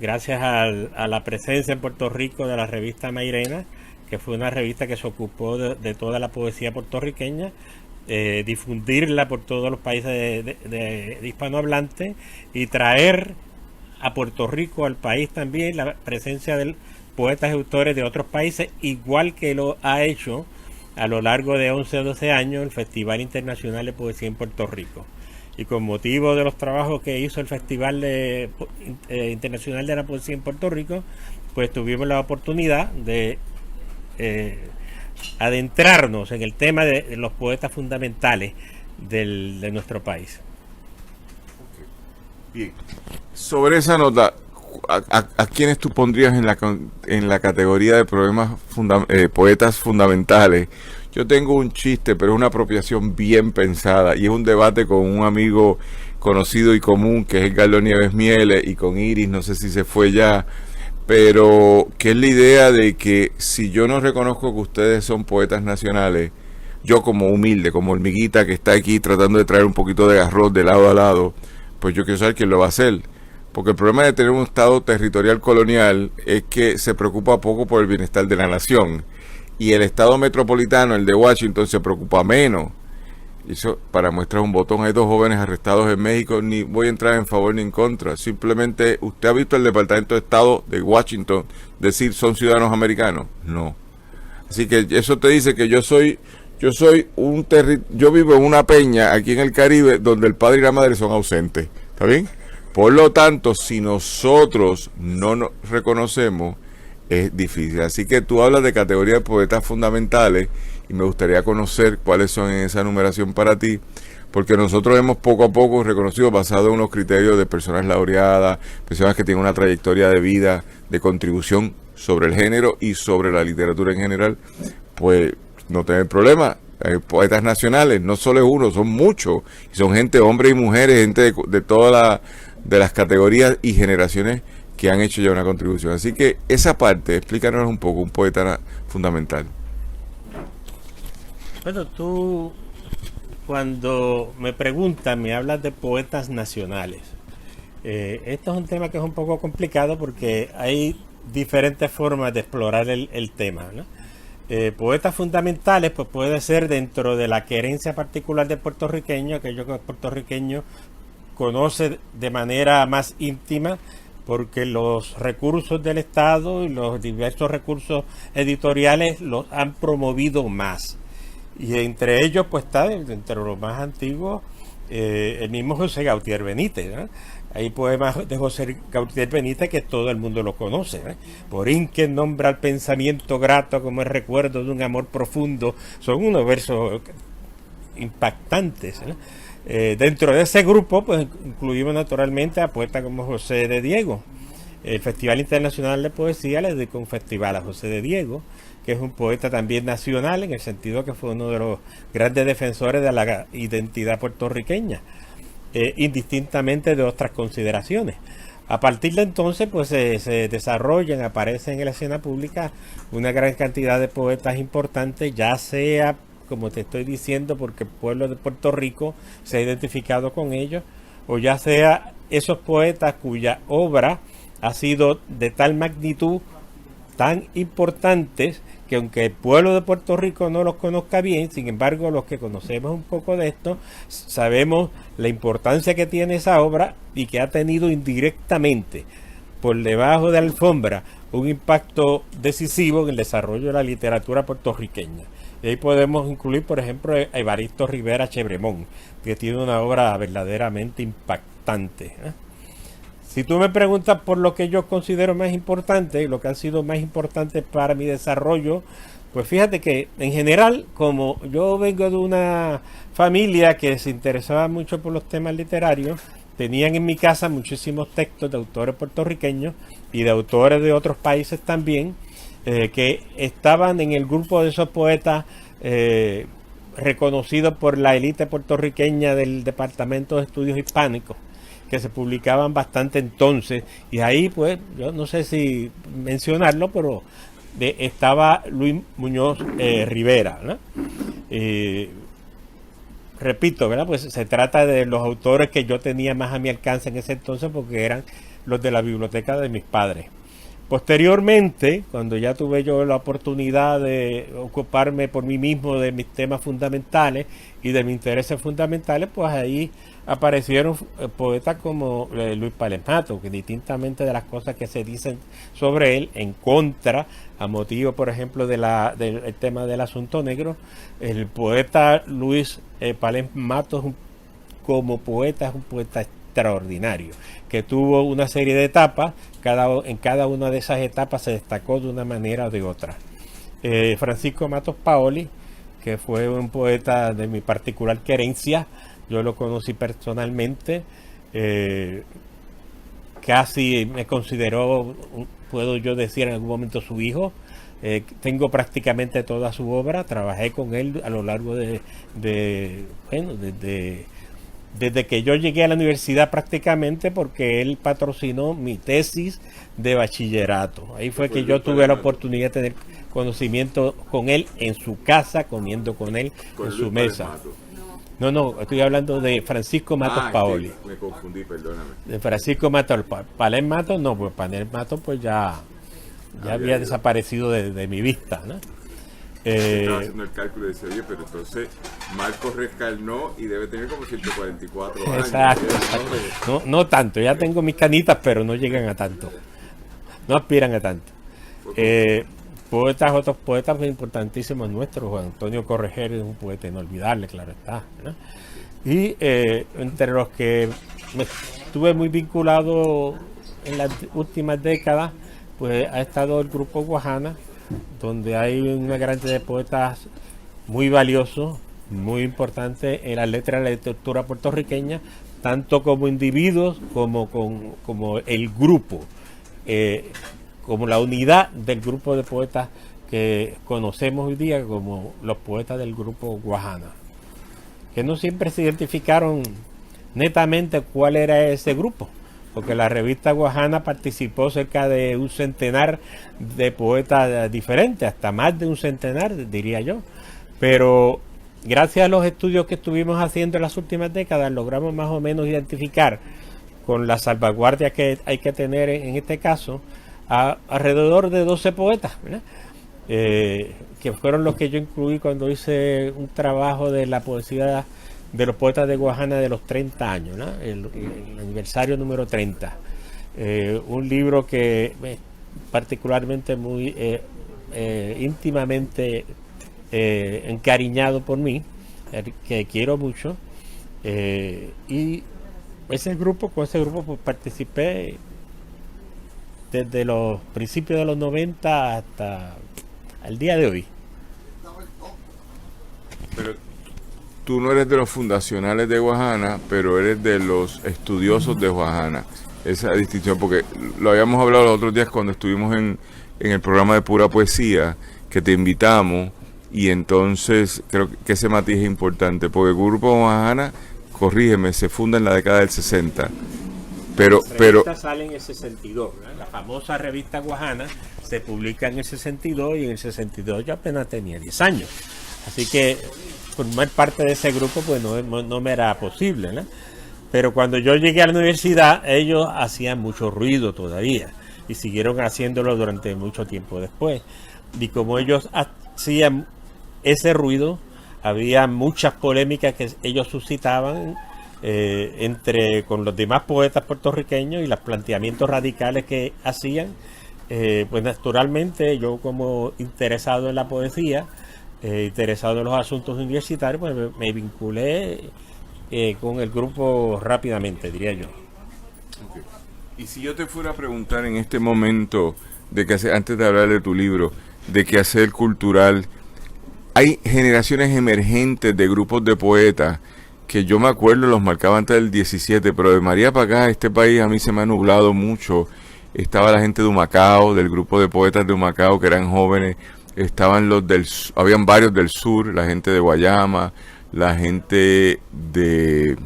gracias a la presencia en Puerto Rico de la revista Mairena, que fue una revista que se ocupó de toda la poesía puertorriqueña, difundirla por todos los países de hispanohablantes y traer a Puerto Rico, al país también, la presencia de poetas y autores de otros países, igual que lo ha hecho a lo largo de 11 o 12 años el Festival Internacional de Poesía en Puerto Rico. Y con motivo de los trabajos que hizo el Festival Internacional de la Poesía en Puerto Rico, pues tuvimos la oportunidad de adentrarnos en el tema de los poetas fundamentales de nuestro país. Bien. Sobre esa nota, ¿a quiénes tú pondrías en la categoría de poetas fundamentales? Yo tengo un chiste, pero es una apropiación bien pensada y es un debate con un amigo conocido y común que es Edgardo Nieves Mieles y con Iris, no sé si se fue ya, pero que es la idea de que si yo no reconozco que ustedes son poetas nacionales, yo como humilde, como hormiguita que está aquí tratando de traer un poquito de arroz de lado a lado, pues yo quiero saber quién lo va a hacer. Porque el problema de tener un Estado territorial colonial es que se preocupa poco por el bienestar de la nación. Y el Estado metropolitano, el de Washington, se preocupa menos. Eso, para muestrar un botón, hay 2 jóvenes arrestados en México, ni voy a entrar en favor ni en contra. Simplemente, ¿usted ha visto el Departamento de Estado de Washington decir son ciudadanos americanos? No. Así que eso te dice que yo vivo en una peña aquí en el Caribe donde el padre y la madre son ausentes. ¿Está bien? Por lo tanto, si nosotros no nos reconocemos, es difícil. Así que tú hablas de categoría de poetas fundamentales y me gustaría conocer cuáles son en esa numeración para ti, porque nosotros hemos poco a poco reconocido, basado en unos criterios de personas laureadas, personas que tienen una trayectoria de vida, de contribución sobre el género y sobre la literatura en general, pues no tener problema. Poetas nacionales, no solo es uno, son muchos, y son gente, hombres y mujeres, gente de todas las categorías y generaciones que han hecho ya una contribución. Así que esa parte, explícanos un poco, un poeta fundamental. Bueno, tú cuando me preguntas, me hablas de poetas nacionales. Esto es un tema que es un poco complicado porque hay diferentes formas de explorar el tema, ¿no? Poetas fundamentales, pues puede ser dentro de la querencia particular del puertorriqueño, aquello que el puertorriqueño conoce de manera más íntima, porque los recursos del Estado y los diversos recursos editoriales los han promovido más. Y entre ellos, pues está, entre los más antiguos, el mismo José Gautier Benítez, ¿no? Hay poemas de José Gautier Benítez que todo el mundo lo conoce, ¿eh? Por Inque nombra al pensamiento grato como el recuerdo de un amor profundo. Son unos versos impactantes, ¿eh? Dentro de ese grupo, pues incluimos naturalmente a poetas como José de Diego. El Festival Internacional de Poesía le dedicó un festival a José de Diego, que es un poeta también nacional, en el sentido que fue uno de los grandes defensores de la identidad puertorriqueña, indistintamente de otras consideraciones. A partir de entonces, pues se desarrollan, aparecen en la escena pública una gran cantidad de poetas importantes, ya sea, como te estoy diciendo, porque el pueblo de Puerto Rico se ha identificado con ellos, o ya sea esos poetas cuya obra ha sido de tal magnitud, tan importantes, que aunque el pueblo de Puerto Rico no los conozca bien, sin embargo los que conocemos un poco de esto, sabemos la importancia que tiene esa obra y que ha tenido indirectamente, por debajo de la alfombra, un impacto decisivo en el desarrollo de la literatura puertorriqueña. Y ahí podemos incluir, por ejemplo, a Evaristo Rivera Chebremont, que tiene una obra verdaderamente impactante, ¿eh? Si tú me preguntas por lo que yo considero más importante y lo que han sido más importantes para mi desarrollo, pues fíjate que en general, como yo vengo de una familia que se interesaba mucho por los temas literarios, tenían en mi casa muchísimos textos de autores puertorriqueños y de autores de otros países también, que estaban en el grupo de esos poetas reconocidos por la élite puertorriqueña del Departamento de Estudios Hispánicos. que se publicaban bastante entonces, y ahí pues yo no sé si mencionarlo, pero estaba Luis Muñoz Rivera, ¿no? Repito, ¿verdad? Pues se trata de los autores que yo tenía más a mi alcance en ese entonces, porque eran los de la biblioteca de mis padres. Posteriormente, cuando ya tuve yo la oportunidad de ocuparme por mí mismo de mis temas fundamentales y de mis intereses fundamentales, pues ahí aparecieron poetas como Luis Pález Matos, que distintamente de las cosas que se dicen sobre él, en contra, a motivo, por ejemplo, del tema del asunto negro, el poeta Luis Pález Matos, como poeta, es un poeta extraordinario, que tuvo una serie de etapas, en cada una de esas etapas se destacó de una manera o de otra. Francisco Matos Paoli, que fue un poeta de mi particular querencia, yo lo conocí personalmente, casi me consideró, puedo yo decir en algún momento, su hijo. Tengo prácticamente toda su obra, trabajé con él a lo largo desde que yo llegué a la universidad prácticamente, porque él patrocinó mi tesis de bachillerato. Ahí fue que yo tuve la oportunidad de tener conocimiento con él en su casa, comiendo con él en su mesa. No, estoy hablando de Francisco Matos Paoli. Sí, me confundí, perdóname. De Francisco Matos. Pález Matos, no, pues Pález Matos pues ya había desaparecido de mi vista, ¿no? Estaba haciendo el cálculo de ese día, pero entonces Marcos rescarnó y debe tener como 144 años. Exacto. No tanto, ya tengo mis canitas, pero no llegan a tanto. No aspiran a tanto. Otros poetas importantísimos nuestros, Juan Antonio Correger es un poeta inolvidable, claro está, ¿no? Y entre los que me estuve muy vinculado en las últimas décadas, pues ha estado el grupo Guajana, donde hay una gran cantidad de poetas muy valiosos, muy importantes en la letra de la literatura puertorriqueña, tanto como individuos como el grupo, como la unidad del grupo de poetas que conocemos hoy día como los poetas del grupo Guajana, que no siempre se identificaron netamente cuál era ese grupo, porque la revista Guajana participó cerca de un centenar de poetas diferentes, hasta más de un centenar, diría yo. Pero gracias a los estudios que estuvimos haciendo en las últimas décadas, logramos más o menos identificar, con las salvaguardias que hay que tener en este caso, alrededor de 12 poetas, ¿verdad? Que fueron los que yo incluí cuando hice un trabajo de la poesía de los poetas de Guajana de los 30 años, ¿no? El aniversario número 30. Un libro que particularmente muy íntimamente encariñado por mí, que quiero mucho, y con ese grupo pues, participé desde los principios de los 90 hasta el día de hoy. Pero tú no eres de los fundacionales de Guajana, pero eres de los estudiosos de Guajana. Esa distinción, porque lo habíamos hablado los otros días cuando estuvimos en el programa de Pura Poesía, que te invitamos, y entonces creo que ese matiz es importante, porque el grupo Guajana, corrígeme, se funda en la década del 60. Pero sale en el 62, ¿no? La famosa revista Guajana se publica en el 62 y en el 62 yo apenas tenía 10 años. Así que formar parte de ese grupo pues no me era posible, ¿no? Pero cuando yo llegué a la universidad, ellos hacían mucho ruido todavía y siguieron haciéndolo durante mucho tiempo después. Y como ellos hacían ese ruido, había muchas polémicas que ellos suscitaban con los demás poetas puertorriqueños y los planteamientos radicales que hacían. Pues naturalmente yo, como interesado en la poesía, interesado en los asuntos universitarios, pues me vinculé con el grupo rápidamente, diría yo. Okay. Y si yo te fuera a preguntar en este momento, antes de hablar de tu libro, de quehacer cultural, hay generaciones emergentes de grupos de poetas que yo me acuerdo los marcaba antes del 17, pero de María para acá, este país a mí se me ha nublado mucho. Estaba la gente de Humacao, del grupo de poetas de Humacao, que eran jóvenes. Estaban habían varios del sur, la gente de Guayama, la gente de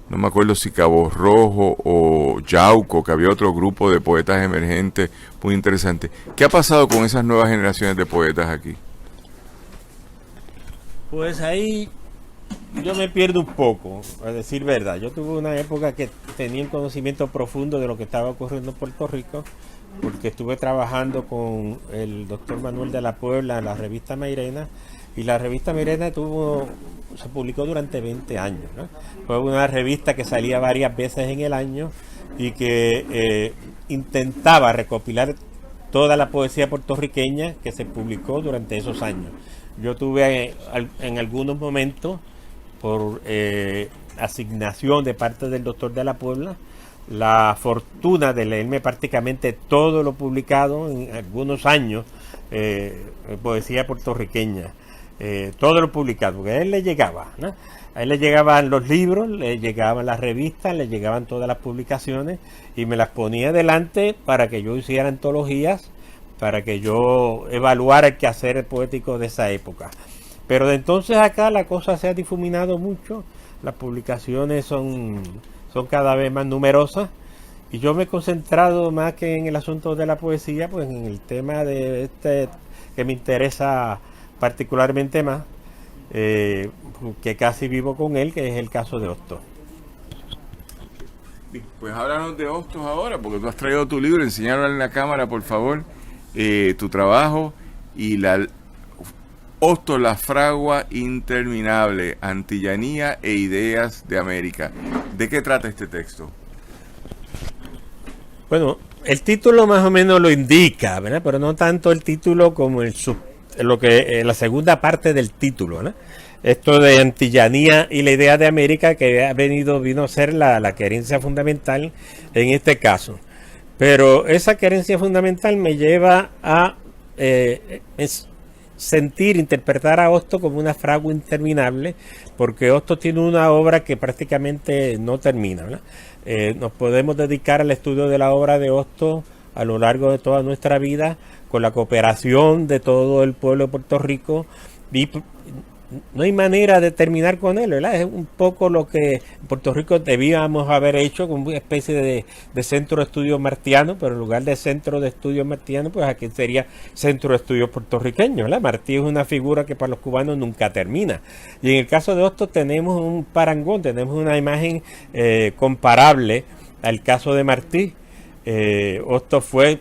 no me acuerdo si Cabo Rojo o Yauco, que había otro grupo de poetas emergentes muy interesante. ¿Qué ha pasado con esas nuevas generaciones de poetas aquí? Pues ahí yo me pierdo un poco, a decir verdad. Yo tuve una época que tenía un conocimiento profundo de lo que estaba ocurriendo en Puerto Rico, porque estuve trabajando con el doctor Manuel de la Puebla en la revista Mairena, y la revista Mairena se publicó durante 20 años, ¿no? Fue una revista que salía varias veces en el año y que intentaba recopilar toda la poesía puertorriqueña que se publicó durante esos años. Yo tuve en algunos momentos, por asignación de parte del doctor de la Puebla, la fortuna de leerme prácticamente todo lo publicado en algunos años, poesía puertorriqueña, todo lo publicado, porque a él le llegaba, ¿no? A él le llegaban los libros, le llegaban las revistas, le llegaban todas las publicaciones, y me las ponía delante para que yo hiciera antologías, para que yo evaluara el quehacer poético de esa época. Pero de entonces acá la cosa se ha difuminado mucho, las publicaciones son cada vez más numerosas, y yo me he concentrado más que en el asunto de la poesía, pues en el tema de que me interesa particularmente más, que casi vivo con él, que es el caso de Hostos. Pues háblanos de Hostos ahora, porque tú has traído tu libro, enseñarlo en la cámara, por favor, tu trabajo, y Hostos, la fragua interminable, antillanía e ideas de América. ¿De qué trata este texto? Bueno, el título más o menos lo indica, ¿verdad? Pero no tanto el título como la segunda parte del título, ¿no? Esto de antillanía y la idea de América, que vino a ser la querencia fundamental en este caso. Pero esa querencia fundamental me lleva a interpretar a Hostos como una fragua interminable, porque Hostos tiene una obra que prácticamente no termina, ¿verdad? Nos podemos dedicar al estudio de la obra de Hostos a lo largo de toda nuestra vida, con la cooperación de todo el pueblo de Puerto Rico, y no hay manera de terminar con él, ¿verdad? Es un poco lo que en Puerto Rico debíamos haber hecho, como una especie de centro de estudios martiano, pero en lugar de centro de estudios martiano, pues aquí sería centro de estudios puertorriqueños, ¿verdad? Martí es una figura que para los cubanos nunca termina. Y en el caso de Hostos tenemos un parangón, tenemos una imagen comparable al caso de Martí. Hostos fue,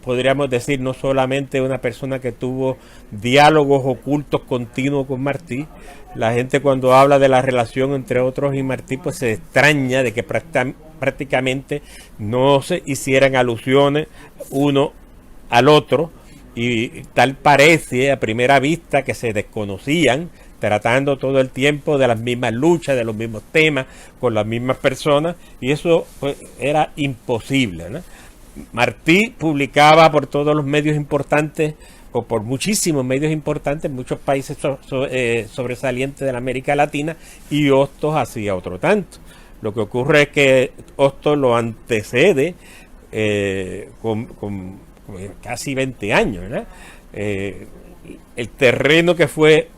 podríamos decir, no solamente una persona que tuvo diálogos ocultos continuos con Martí. La gente, cuando habla de la relación entre otros y Martí, pues se extraña de que prácticamente no se hicieran alusiones uno al otro, y tal parece a primera vista que se desconocían, tratando todo el tiempo de las mismas luchas, de los mismos temas, con las mismas personas, y eso pues era imposible, ¿no? Martí publicaba por todos los medios importantes, o por muchísimos medios importantes, en muchos países sobresalientes de la América Latina, y Hostos hacía otro tanto. Lo que ocurre es que Hostos lo antecede con casi 20 años, ¿verdad? El terreno que fue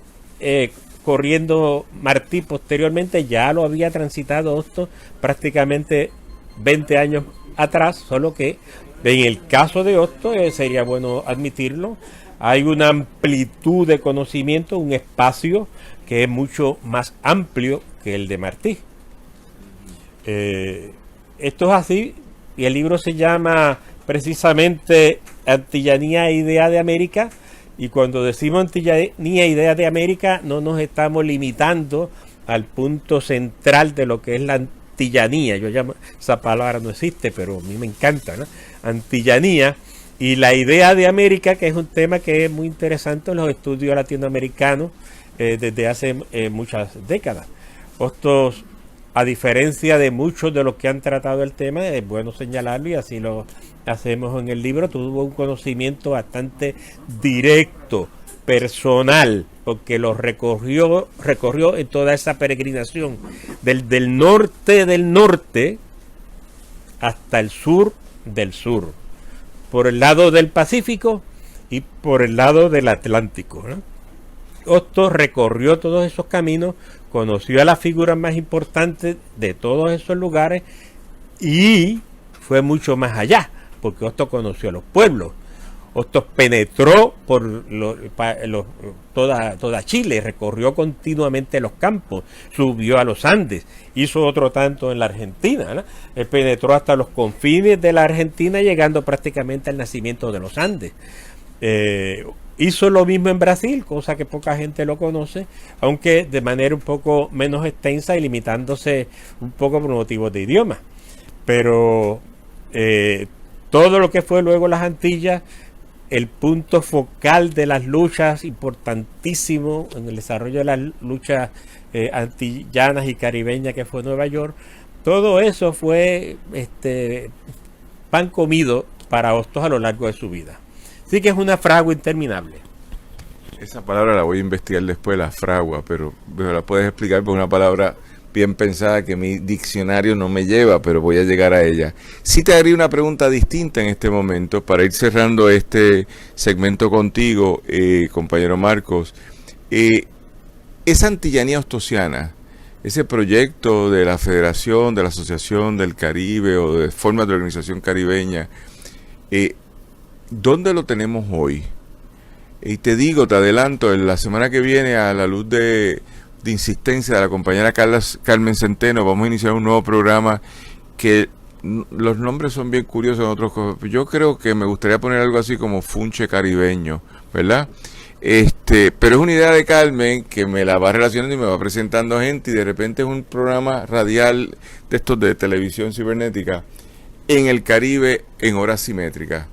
corriendo Martí posteriormente ya lo había transitado Hostos prácticamente 20 años atrás, solo que en el caso de Hostos, sería bueno admitirlo, hay una amplitud de conocimiento, un espacio que es mucho más amplio que el de Martí. Esto es así, y el libro se llama precisamente Antillanía e Idea de América, y cuando decimos Antillanía e Idea de América no nos estamos limitando al punto central de lo que es la antillanía. Yo llamo, esa palabra no existe, pero a mí me encanta, ¿no? Antillanía y la idea de América, que es un tema que es muy interesante en los estudios latinoamericanos desde hace muchas décadas. Hostos, a diferencia de muchos de los que han tratado el tema, es bueno señalarlo, y así lo hacemos en el libro, tuvo un conocimiento bastante directo, personal, porque lo recorrió en toda esa peregrinación del norte del norte hasta el sur del sur, por el lado del Pacífico y por el lado del Atlántico, ¿no? Hostos recorrió todos esos caminos, conoció a las figuras más importantes de todos esos lugares y fue mucho más allá, porque Hostos conoció a los pueblos. Hostos penetró por toda Chile, recorrió continuamente los campos, subió a los Andes, hizo otro tanto en la Argentina, ¿no? Él penetró hasta los confines de la Argentina, llegando prácticamente al nacimiento de los Andes. Hizo lo mismo en Brasil, cosa que poca gente lo conoce, aunque de manera un poco menos extensa y limitándose un poco por motivos de idioma. Pero todo lo que fue luego las Antillas, el punto focal de las luchas importantísimo en el desarrollo de las luchas antillanas y caribeñas, que fue Nueva York, todo eso fue pan comido para Hostos a lo largo de su vida. Así que es una fragua interminable. Esa palabra la voy a investigar después, la fragua, pero me la puedes explicar por una palabra bien pensada que mi diccionario no me lleva, pero voy a llegar a ella. Sí te haría una pregunta distinta en este momento para ir cerrando este segmento contigo, compañero Marcos. Esa antillanía hostosiana, ese proyecto de la Federación, de la Asociación del Caribe o de formas de organización caribeña, ¿dónde lo tenemos hoy? Y te digo, te adelanto, en la semana que viene, a la luz de insistencia de la compañera Carmen Centeno, vamos a iniciar un nuevo programa que los nombres son bien curiosos en otros cosas. Yo creo que me gustaría poner algo así como Funche Caribeño, ¿verdad? Pero es una idea de Carmen que me la va relacionando y me va presentando gente, y de repente es un programa radial de estos de televisión cibernética en el Caribe en horas simétricas.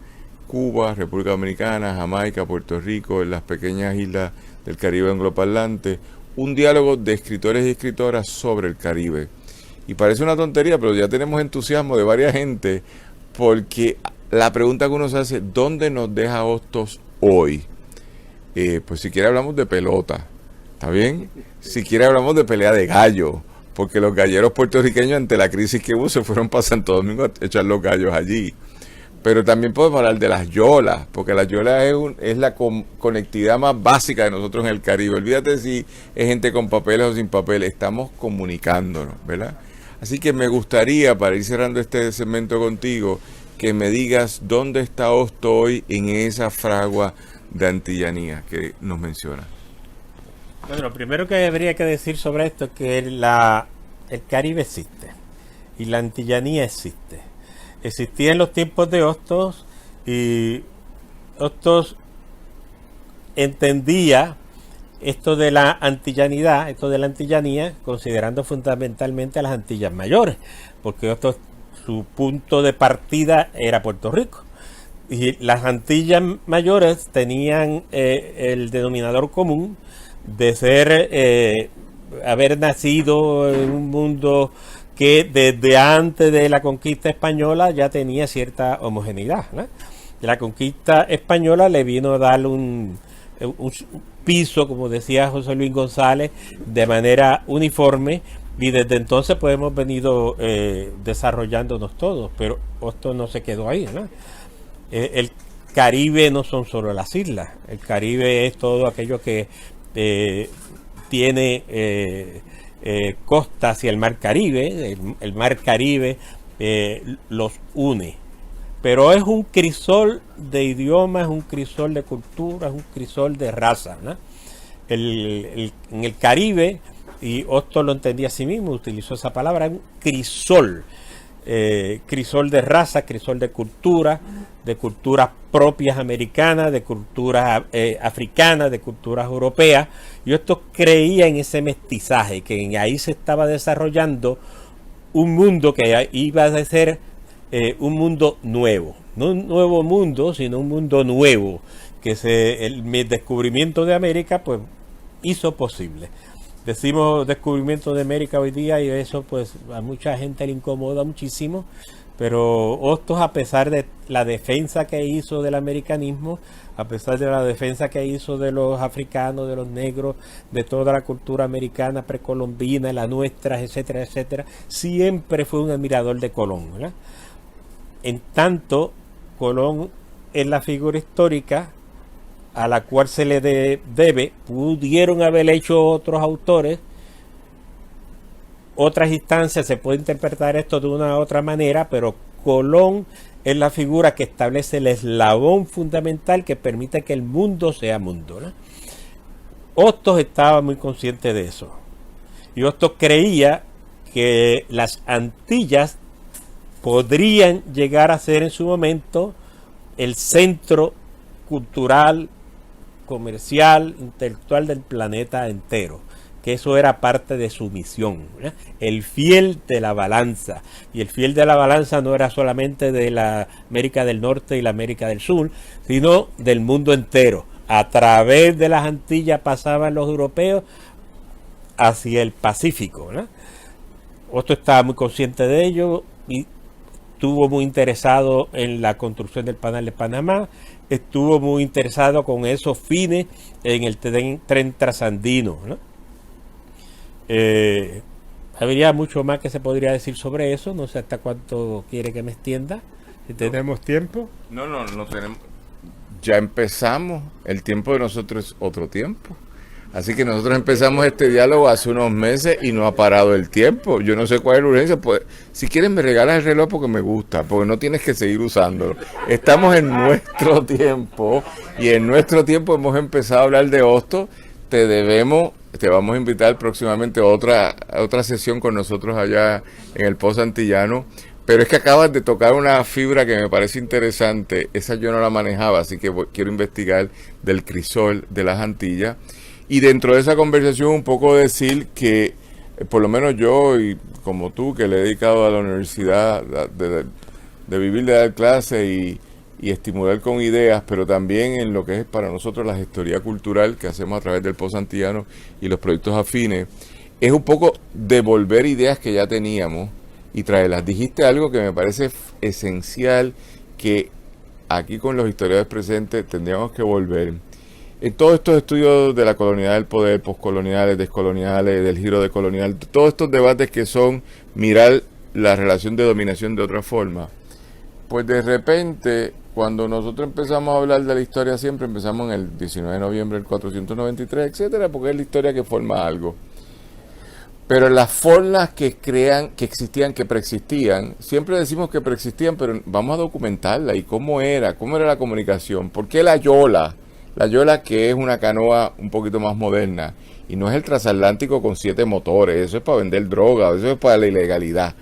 Cuba, República Dominicana, Jamaica, Puerto Rico, en las pequeñas islas del Caribe angloparlante, un diálogo de escritores y escritoras sobre el Caribe. Y parece una tontería, pero ya tenemos entusiasmo de varias gente, porque la pregunta que uno se hace, ¿dónde nos deja Hostos hoy? Pues si quiere hablamos de pelota, ¿está bien? Si quiere hablamos de pelea de gallo, porque los galleros puertorriqueños ante la crisis que hubo se fueron para Santo Domingo a echar los gallos allí. Pero también podemos hablar de las yolas, porque las yolas es la conectividad más básica de nosotros en el Caribe. Olvídate si es gente con papeles o sin papeles, estamos comunicándonos, ¿verdad? Así que me gustaría, para ir cerrando este segmento contigo, que me digas dónde está Hostos hoy en esa fragua de antillanía que nos menciona. Bueno, lo primero que habría que decir sobre esto es que el Caribe existe y la antillanía existe. Existía en los tiempos de Hostos, y Hostos entendía esto de la antillanidad, esto de la antillanía, considerando fundamentalmente a las Antillas Mayores, porque Hostos, su punto de partida era Puerto Rico. Y las Antillas Mayores tenían el denominador común de ser, haber nacido en un mundo que desde antes de la conquista española ya tenía cierta homogeneidad, ¿no? La conquista española le vino a dar un piso, como decía José Luis González, de manera uniforme, y desde entonces pues hemos venido desarrollándonos todos, pero esto no se quedó ahí, ¿no? El Caribe no son solo las islas, el Caribe es todo aquello que tiene costa hacia el Mar Caribe. El Mar Caribe los une, pero es un crisol de idiomas, un crisol de culturas, un crisol de razas, ¿no? En el Caribe, y Hostos lo entendía a sí mismo, utilizó esa palabra, un crisol, crisol de raza, crisol de culturas propias americanas, de culturas africanas, de culturas europeas, y Hostos creía en ese mestizaje, que ahí se estaba desarrollando un mundo que iba a ser un mundo nuevo, no un nuevo mundo, sino un mundo nuevo, que el descubrimiento de América pues hizo posible. Decimos descubrimiento de América hoy día y eso pues a mucha gente le incomoda muchísimo, pero Hostos, a pesar de la defensa que hizo del americanismo, a pesar de la defensa que hizo de los africanos, de los negros, de toda la cultura americana precolombina, la nuestra, etcétera, etcétera, siempre fue un admirador de Colón, ¿verdad? En tanto, Colón es la figura histórica a la cual se le debe, pudieron haber hecho otros autores, otras instancias. Se puede interpretar esto de una u otra manera, pero Colón es la figura que establece el eslabón fundamental que permite que el mundo sea mundo, ¿no? Hostos estaba muy consciente de eso, y Hostos creía que las Antillas podrían llegar a ser en su momento el centro cultural, comercial, intelectual del planeta entero, que eso era parte de su misión, ¿eh? El fiel de la balanza, y el fiel de la balanza no era solamente de la América del Norte y la América del Sur, sino del mundo entero. A través de las Antillas pasaban los europeos hacia el Pacífico, ¿no? Hostos estaba muy consciente de ello y estuvo muy interesado en la construcción del Canal de Panamá, estuvo muy interesado con esos fines en el tren trasandino, ¿no? Habría mucho más que se podría decir sobre eso, no sé hasta cuánto quiere que me extienda, si tenemos tiempo. No tenemos. Ya empezamos, el tiempo de nosotros es otro tiempo. Así que nosotros empezamos este diálogo hace unos meses y no ha parado el tiempo. Yo no sé cuál es la urgencia. Pues, si quieres me regalas el reloj porque me gusta, porque no tienes que seguir usándolo. Estamos en nuestro tiempo y en nuestro tiempo hemos empezado a hablar de Hostos. Te vamos a invitar próximamente a otra sesión con nosotros allá en el Pozo Antillano. Pero es que acabas de tocar una fibra que me parece interesante. Esa yo no la manejaba, así que quiero investigar del crisol de las Antillas. Y dentro de esa conversación un poco decir que, por lo menos yo y como tú, que le he dedicado a la universidad de vivir, de dar clases y estimular con ideas, pero también en lo que es para nosotros la gestoría cultural que hacemos a través del Pozo Antillano y los proyectos afines, es un poco devolver ideas que ya teníamos y traerlas. Dijiste algo que me parece esencial, que aquí con los historiadores presentes tendríamos que volver. En todos estos estudios de la colonialidad del poder, poscoloniales, descoloniales, del giro decolonial, todos estos debates que son mirar la relación de dominación de otra forma, pues de repente, cuando nosotros empezamos a hablar de la historia, siempre empezamos en el 19 de noviembre del 493, etcétera, porque es la historia que forma algo. Pero las formas que existían, que preexistían, siempre decimos que preexistían, pero vamos a documentarla. ¿Y cómo era la comunicación? ¿Por qué la yola? La yola, que es una canoa un poquito más moderna, y no es el transatlántico con 7 motores, eso es para vender droga, eso es para la ilegalidad.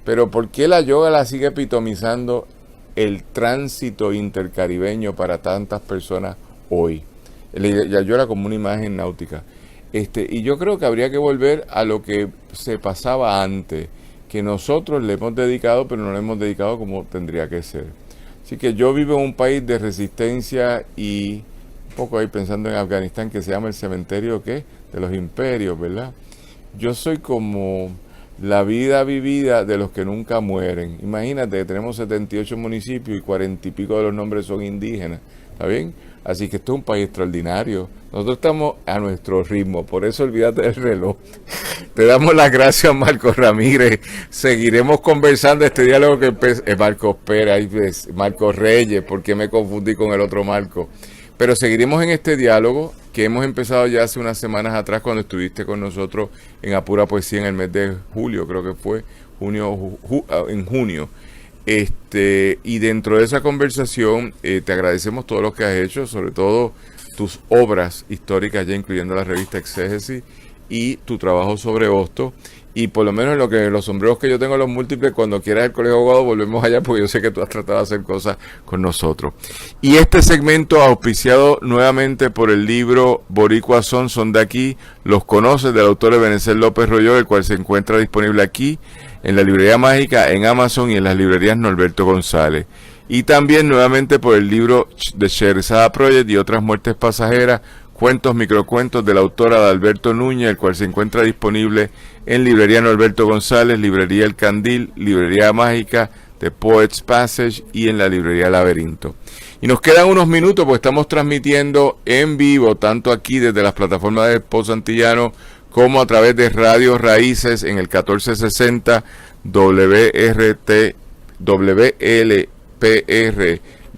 Pero ¿por qué la yola sigue epitomizando el tránsito intercaribeño para tantas personas hoy? La yola como una imagen náutica. Y yo creo que habría que volver a lo que se pasaba antes, que nosotros le hemos dedicado, pero no le hemos dedicado como tendría que ser. Así que yo vivo en un país de resistencia y un poco ahí pensando en Afganistán, que se llama el cementerio de los imperios, ¿verdad? Yo soy como la vida vivida de los que nunca mueren. Imagínate, tenemos 78 municipios y 40 y pico de los nombres son indígenas, ¿está bien? Así que esto es un país extraordinario. Nosotros estamos a nuestro ritmo, por eso olvídate del reloj. Te damos las gracias, Marcos Ramírez. Seguiremos conversando este diálogo que Marcos Pérez, Marcos Reyes, porque me confundí con el otro Marco. Pero seguiremos en este diálogo que hemos empezado ya hace unas semanas atrás cuando estuviste con nosotros en Apura Poesía en el mes de julio, creo que fue, en junio. Y dentro de esa conversación te agradecemos todo lo que has hecho, sobre todo tus obras históricas, ya incluyendo la revista Exégesis y tu trabajo sobre Hostos. Y por lo menos los sombreros que yo tengo, los múltiples, cuando quieras el Colegio de Abogados, volvemos allá, porque yo sé que tú has tratado de hacer cosas con nosotros. Y este segmento auspiciado nuevamente por el libro Boricuas son de aquí, los conoces, del autor Ebenezer López Royo, el cual se encuentra disponible aquí en la Librería Mágica, en Amazon y en las librerías Norberto González. Y también nuevamente por el libro de Sherzada Project y otras muertes pasajeras, cuentos, microcuentos del autor Adalberto Núñez, el cual se encuentra disponible en Librería Norberto González, Librería El Candil, Librería Mágica, The Poets Passage y en la Librería Laberinto. Y nos quedan unos minutos porque estamos transmitiendo en vivo, tanto aquí desde las plataformas de Pozo Antillano como a través de Radio Raíces en el 1460 WLPR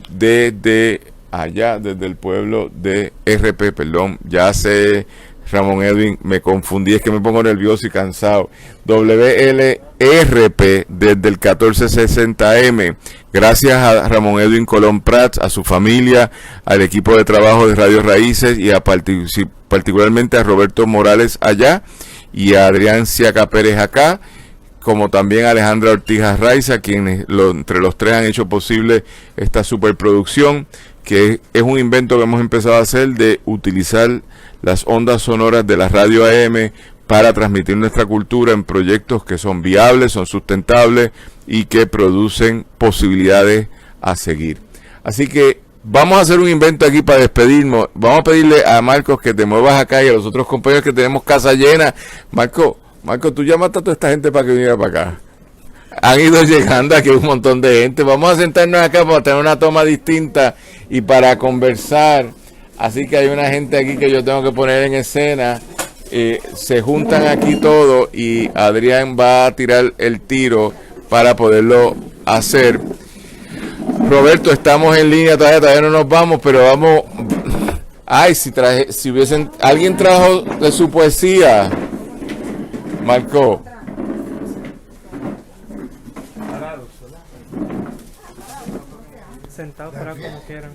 desde allá desde el pueblo de RP, perdón, ya sé, Ramón Edwin, me confundí, es que me pongo nervioso y cansado. WLRP desde el 1460M. Gracias a Ramón Edwin Colón Prats, a su familia, al equipo de trabajo de Radio Raíces y particularmente a Roberto Morales allá y a Adrián Ciaca Pérez acá, como también a Alejandra Ortiz Arraiza, quienes entre los tres han hecho posible esta superproducción, que es un invento que hemos empezado a hacer de utilizar las ondas sonoras de la radio AM para transmitir nuestra cultura en proyectos que son viables, son sustentables y que producen posibilidades a seguir. Así que vamos a hacer un invento aquí para despedirnos. Vamos a pedirle a Marcos que te muevas acá y a los otros compañeros que tenemos casa llena. Marco, tú llamaste a toda esta gente para que viniera para acá. Han ido llegando aquí un montón de gente. Vamos a sentarnos acá para tener una toma distinta y para conversar. Así que hay una gente aquí que yo tengo que poner en escena. Se juntan aquí todos y Adrián va a tirar el tiro para poderlo hacer. Roberto, estamos en línea todavía no nos vamos, pero vamos. Ay, si hubiesen, alguien trajo de su poesía, Marco. Sentados para como quieran.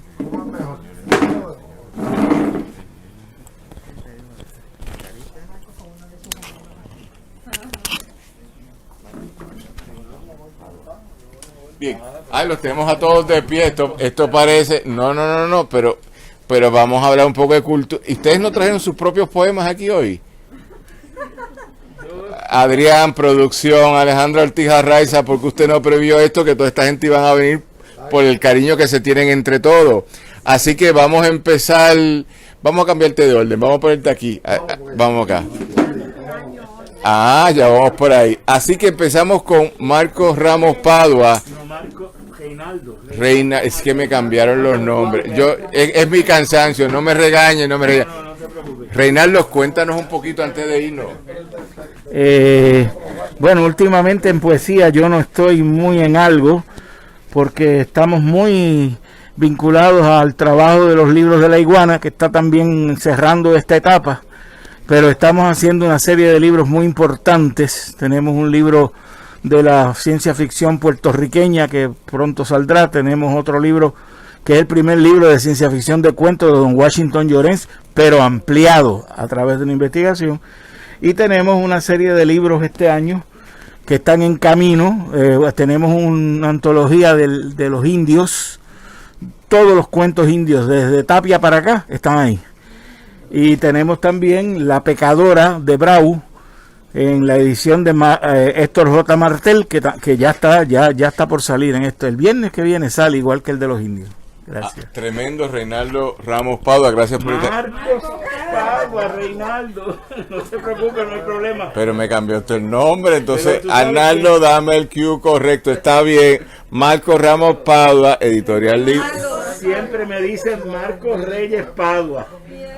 Bien, los tenemos a todos de pie. Esto parece, no, pero vamos a hablar un poco de cultura. ¿Y ustedes no trajeron sus propios poemas aquí hoy? Adrián, producción, Alejandra Ortiz Arraiza, porque usted no previó esto, que toda esta gente iban a venir por el cariño que se tienen entre todos. Así que vamos a empezar, vamos a cambiarte de orden, vamos a ponerte aquí, vamos acá. Ya vamos por ahí. Así que empezamos con Marcos Ramos Padua. Reina, es que me cambiaron los nombres. Es mi cansancio, no me regañen, Reinaldo, cuéntanos un poquito antes de irnos. Bueno, últimamente en poesía yo no estoy muy en algo, porque estamos muy vinculados al trabajo de los libros de la iguana, que está también cerrando esta etapa, pero estamos haciendo una serie de libros muy importantes. Tenemos un libro de la ciencia ficción puertorriqueña que pronto saldrá, tenemos otro libro que es el primer libro de ciencia ficción de cuentos de don Washington Llorens, pero ampliado a través de una investigación, y tenemos una serie de libros este año que están en camino. Tenemos una antología de los indios, todos los cuentos indios desde Tapia para acá están ahí, y tenemos también La Pecadora de Brau en la edición de Héctor J. Martel, que ya está por salir en esto. El viernes que viene sale, igual que el de los indios. Gracias. Tremendo, Reinaldo Ramos Padua, gracias por Marcos Padua, Reinaldo. No se preocupe, no hay problema. Pero me cambiaste el nombre, entonces Arnaldo, dame el cue correcto, está bien. Marcos Ramos Padua, editorial Libro. Siempre me dicen Marcos Reyes Padua.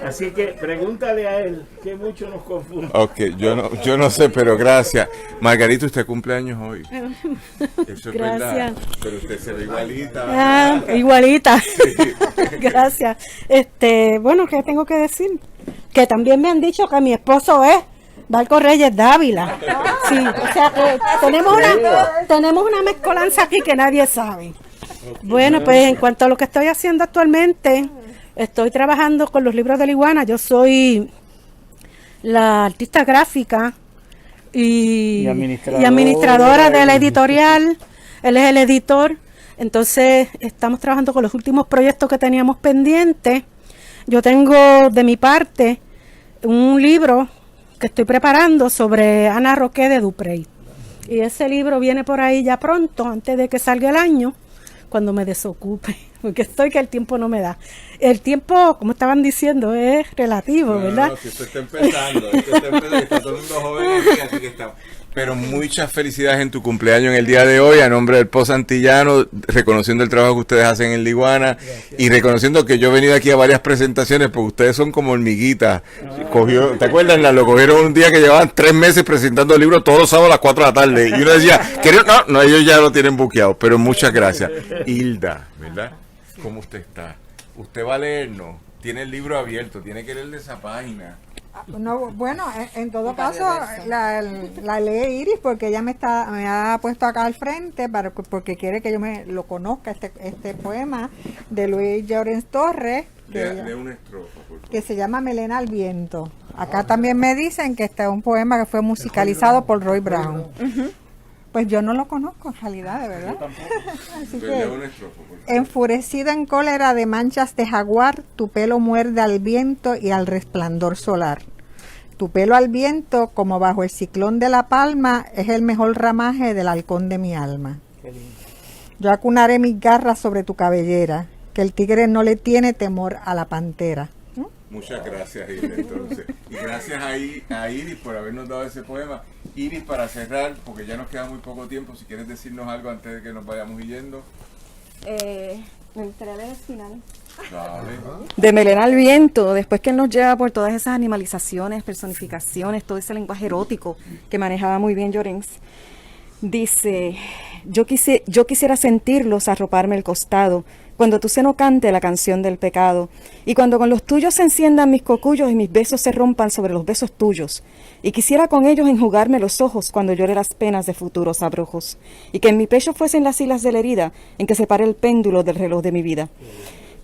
Así que pregúntale a él, que mucho nos confunde. Ok, yo no sé, pero gracias. Margarita, usted cumple años hoy. Eso es gracias. Verdad. Pero usted se ve igualita. Igualita. Sí. Gracias. Bueno, ¿qué tengo que decir? Que también me han dicho que mi esposo es Marcos Reyes Dávila. Sí, o sea que tenemos una mezcolanza aquí que nadie sabe. Bueno, pues en cuanto a lo que estoy haciendo actualmente, estoy trabajando con los libros de la iguana. Yo soy la artista gráfica y administradora de la editorial. Él es el editor. Entonces estamos trabajando con los últimos proyectos que teníamos pendientes. Yo tengo de mi parte un libro que estoy preparando sobre Ana Roque de Duprey. Y ese libro viene por ahí ya pronto, antes de que salga el año, cuando me desocupe, porque estoy que el tiempo no me da. El tiempo, como estaban diciendo, es relativo, ¿verdad? No, si esto está empezando, está todo el mundo joven aquí, así que está. Pero muchas felicidades en tu cumpleaños en el día de hoy, a nombre del POS Antillano, reconociendo el trabajo que ustedes hacen en Liguana. Gracias. Y reconociendo que yo he venido aquí a varias presentaciones, porque ustedes son como hormiguitas. ¿Te acuerdas? Lo cogieron un día que llevaban 3 meses presentando el libro todos los sábados a las 4 de la tarde. Y uno decía, no, ellos ya lo tienen buqueado, pero muchas gracias. Hilda, ¿verdad? ¿Cómo usted está? usted va a leernos, tiene el libro abierto, tiene que leer de esa página. No, bueno, en todo caso, la lee Iris porque ella me ha puesto acá al frente porque quiere que yo me lo conozca, este poema de Luis Llorens Torres, De una estrofa, por favor. que se llama Melena al viento. Acá también me dicen que este es un poema que fue musicalizado por Roy Brown. Pues yo no lo conozco en realidad, de verdad. Así De que, una estrofa, por favor. enfurecida en cólera de manchas de jaguar, tu pelo muerde al viento y al resplandor solar. Tu pelo al viento, como bajo el ciclón de la palma, es el mejor ramaje del halcón de mi alma. Yo acunaré mis garras sobre tu cabellera, que el tigre no le tiene temor a la pantera. Muchas gracias, Iris, entonces. Y gracias a Iris por habernos dado ese poema. Iris, para cerrar, porque ya nos queda muy poco tiempo, si quieres decirnos algo antes de que nos vayamos yendo. Me gustaría leer el final. Dale. De Melena al viento, después que él nos lleva por todas esas animalizaciones, personificaciones, todo ese lenguaje erótico que manejaba muy bien Llorens, dice: yo quisiera sentirlos arroparme el costado, cuando tu seno cante la canción del pecado, y cuando con los tuyos se enciendan mis cocuyos y mis besos se rompan sobre los besos tuyos, y quisiera con ellos enjugarme los ojos cuando llore las penas de futuros abrojos, y que en mi pecho fuesen las hilas de la herida en que se pare el péndulo del reloj de mi vida.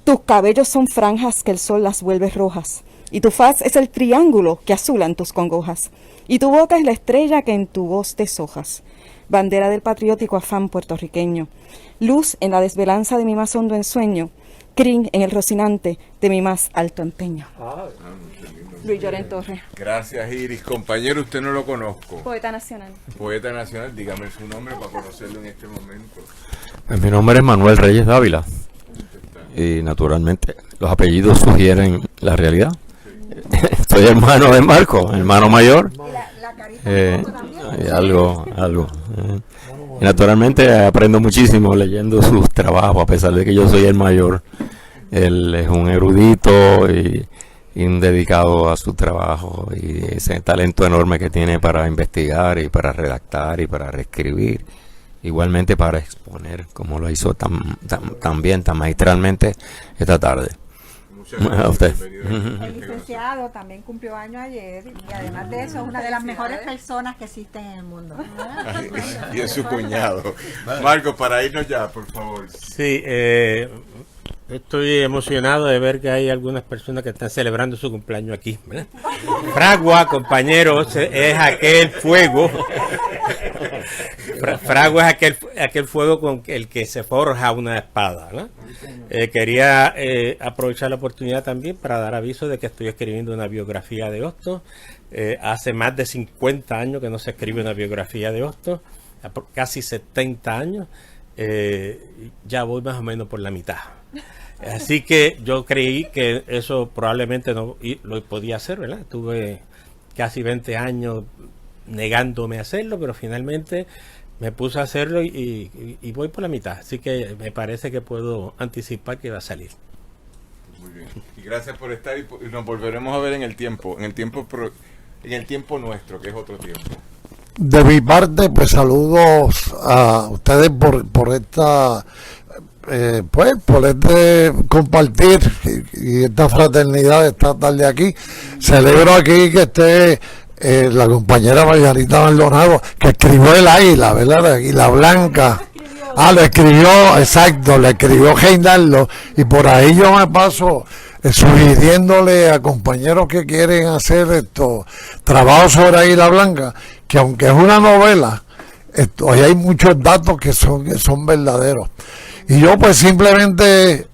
Tus cabellos son franjas que el sol las vuelve rojas, y tu faz es el triángulo que azulan tus congojas, y tu boca es la estrella que en tu voz deshojas, bandera del patriótico afán puertorriqueño, luz en la desvelanza de mi más hondo ensueño, crin en el rocinante de mi más alto empeño. Luis Llorens Torres. Gracias, Iris. Compañero, usted no lo conozco. Poeta nacional. Poeta nacional, dígame su nombre para conocerlo en este momento. Pues mi nombre es Manuel Reyes Dávila. Y naturalmente los apellidos sugieren la realidad. Soy hermano de Marco, hermano mayor. Hay algo. Y naturalmente aprendo muchísimo leyendo sus trabajos, a pesar de que yo soy el mayor. Él es un erudito y un dedicado a su trabajo y ese talento enorme que tiene para investigar y para redactar y para reescribir. Igualmente para exponer, como lo hizo tan bien, tan magistralmente esta tarde. Muchas gracias. A usted. El licenciado también cumplió años ayer y además de eso es una de las mejores personas que existen en el mundo. Y es su cuñado. Marco, para irnos ya, por favor. Sí, estoy emocionado de ver que hay algunas personas que están celebrando su cumpleaños aquí, ¿verdad? Fragua, compañeros, es aquel fuego. Fragua es aquel fuego con el que se forja una espada, ¿no? Quería aprovechar la oportunidad también para dar aviso de que estoy escribiendo una biografía de Hostos. Hace más de 50 años que no se escribe una biografía de Hostos, casi 70 años. Ya voy más o menos por la mitad. Así que yo creí que eso probablemente no lo podía hacer, ¿verdad? Tuve casi 20 años negándome a hacerlo, pero finalmente me puse a hacerlo y voy por la mitad. Así que me parece que puedo anticipar que va a salir. Muy bien. Y gracias por estar y nos volveremos a ver en el tiempo nuestro, que es otro tiempo. De mi parte, pues saludos a ustedes por esta por este compartir y esta fraternidad esta tarde aquí. Celebro aquí que esté la compañera Margarita Maldonado, que escribió El Águila, ¿verdad? La Águila Blanca. Lo escribió, exacto, le escribió Reinaldo, y por ahí yo me paso sugiriéndole a compañeros que quieren hacer estos trabajos sobre Águila Blanca, que aunque es una novela, hoy hay muchos datos que son verdaderos. Y yo pues simplemente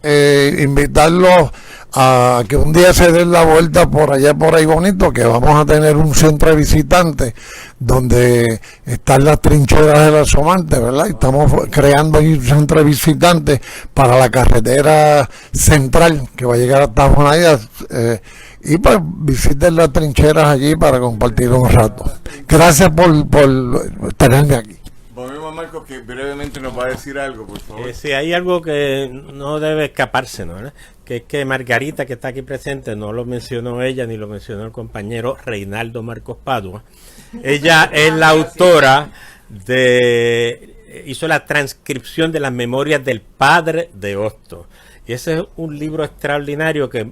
invitarlos a que un día se den la vuelta por allá, por ahí bonito, que vamos a tener un centro de visitantes donde están las trincheras del asomante, ¿verdad? Y estamos creando ahí un centro de visitantes para la carretera central que va a llegar hasta Juanadía, y pues visiten las trincheras allí para compartir un rato. Gracias por tenerme aquí. Volvemos a Marcos, que brevemente nos va a decir algo, por favor. Sí, hay algo que no debe escaparse, ¿no? Que es que Margarita, que está aquí presente, no lo mencionó ella ni lo mencionó el compañero Reinaldo Marcos Padua. Ella es la autora de hizo la transcripción de las memorias del padre de Hostos. Y ese es un libro extraordinario que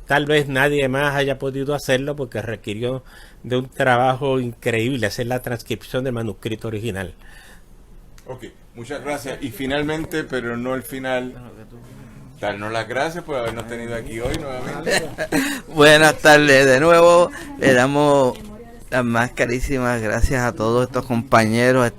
tal vez nadie más haya podido hacerlo porque requirió de un trabajo increíble, hacer la transcripción del manuscrito original. Ok, muchas gracias. Y finalmente, pero no el final, darnos las gracias por habernos tenido aquí hoy nuevamente. Buenas tardes, de nuevo le damos las más carísimas gracias a todos estos compañeros,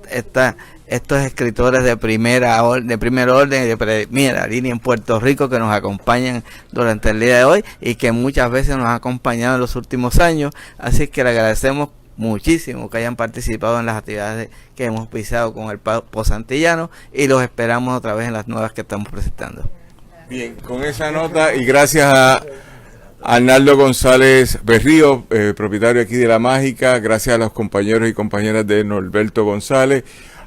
estos escritores de primer orden y de primera línea en Puerto Rico que nos acompañan durante el día de hoy y que muchas veces nos han acompañado en los últimos años, así que le agradecemos muchísimo que hayan participado en las actividades que hemos pisado con el Posantillano y los esperamos otra vez en las nuevas que estamos presentando. Bien, con esa nota y gracias a Arnaldo González Berrío, propietario aquí de La Mágica, gracias a los compañeros y compañeras de Norberto González,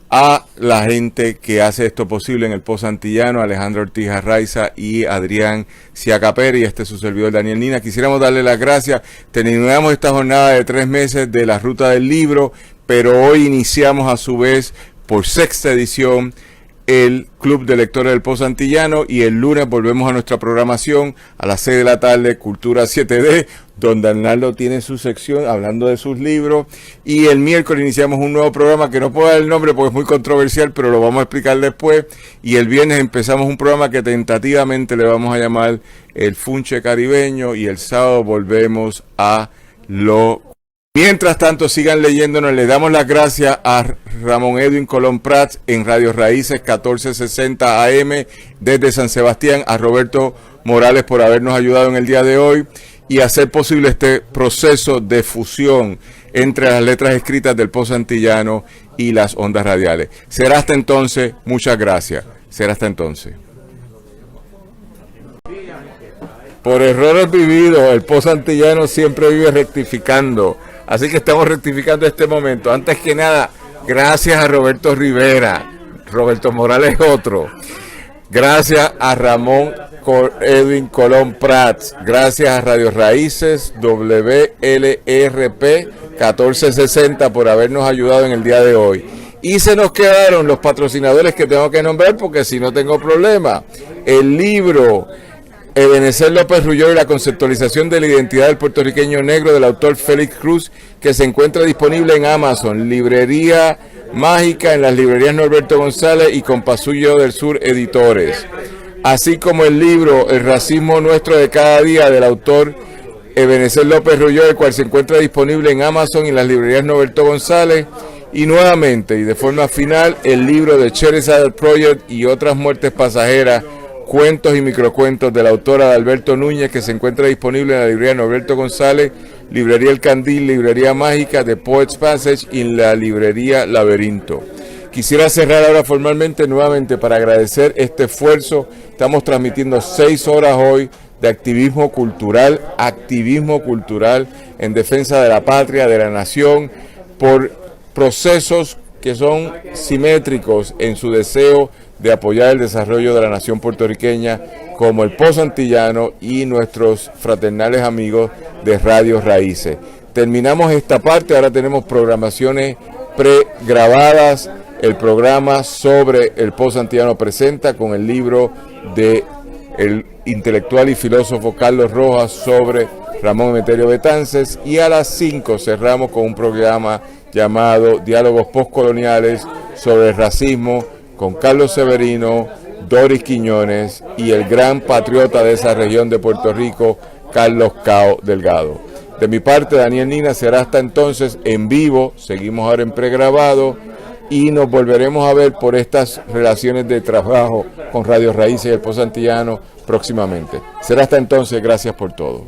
a la gente que hace esto posible en el Posantillano, Alejandro Ortiz Arraiza y Adrián Ciacaperi, este es su servidor Daniel Nina. Quisiéramos darle las gracias. Terminamos esta jornada de 3 meses de la Ruta del Libro, pero hoy iniciamos a su vez por 6ª edición el Club de Lectores del Posantillano y el lunes volvemos a nuestra programación a las 6 de la tarde, Cultura 7D, donde Arnaldo tiene su sección hablando de sus libros y el miércoles iniciamos un nuevo programa que no puedo dar el nombre porque es muy controversial, pero lo vamos a explicar después y el viernes empezamos un programa que tentativamente le vamos a llamar El Funche Caribeño y el sábado volvemos a lo... Mientras tanto, sigan leyéndonos. Les damos las gracias a Ramón Edwin Colón Prats en Radio Raíces 1460 AM desde San Sebastián, a Roberto Morales por habernos ayudado en el día de hoy y hacer posible este proceso de fusión entre las letras escritas del Posantillano y las ondas radiales. Será hasta entonces. Muchas gracias. Será hasta entonces. Por errores vividos, el Posantillano siempre vive rectificando. Así que estamos rectificando este momento. Antes que nada, gracias a Roberto Rivera. Roberto Morales es otro. Gracias a Ramón Edwin Colón Prats. Gracias a Radio Raíces WLRP 1460 por habernos ayudado en el día de hoy. Y se nos quedaron los patrocinadores que tengo que nombrar porque si no tengo problema. El libro Ebenezer López Rulló y la conceptualización de la identidad del puertorriqueño negro del autor Félix Cruz, que se encuentra disponible en Amazon, Librería Mágica, en las librerías Norberto González y Compasuyo del Sur Editores. Así como el libro El racismo nuestro de cada día del autor Ebenezer López Rulló, el cual se encuentra disponible en Amazon y en las librerías Norberto González. Y nuevamente y de forma final el libro de Cherizade Project y otras muertes pasajeras, cuentos y microcuentos de la autora Alberto Núñez, que se encuentra disponible en la librería Norberto González, librería El Candil, librería Mágica, de Poets Passage y en la librería Laberinto. Quisiera cerrar ahora formalmente nuevamente para agradecer este esfuerzo. Estamos transmitiendo 6 horas hoy de activismo cultural en defensa de la patria, de la nación, por procesos que son simétricos en su deseo de apoyar el desarrollo de la nación puertorriqueña, como el Posantillano y nuestros fraternales amigos de Radio Raíces. Terminamos esta parte, ahora tenemos programaciones pregrabadas, el programa sobre el Posantillano presenta con el libro de el intelectual y filósofo Carlos Rojas sobre Ramón Emeterio Betances, y a las 5 cerramos con un programa llamado Diálogos Postcoloniales sobre el racismo con Carlos Severino, Doris Quiñones y el gran patriota de esa región de Puerto Rico, Carlos Cao Delgado. De mi parte, Daniel Nina, será hasta entonces en vivo, seguimos ahora en pregrabado y nos volveremos a ver por estas relaciones de trabajo con Radio Raíces y el Posantillano próximamente. Será hasta entonces, gracias por todo.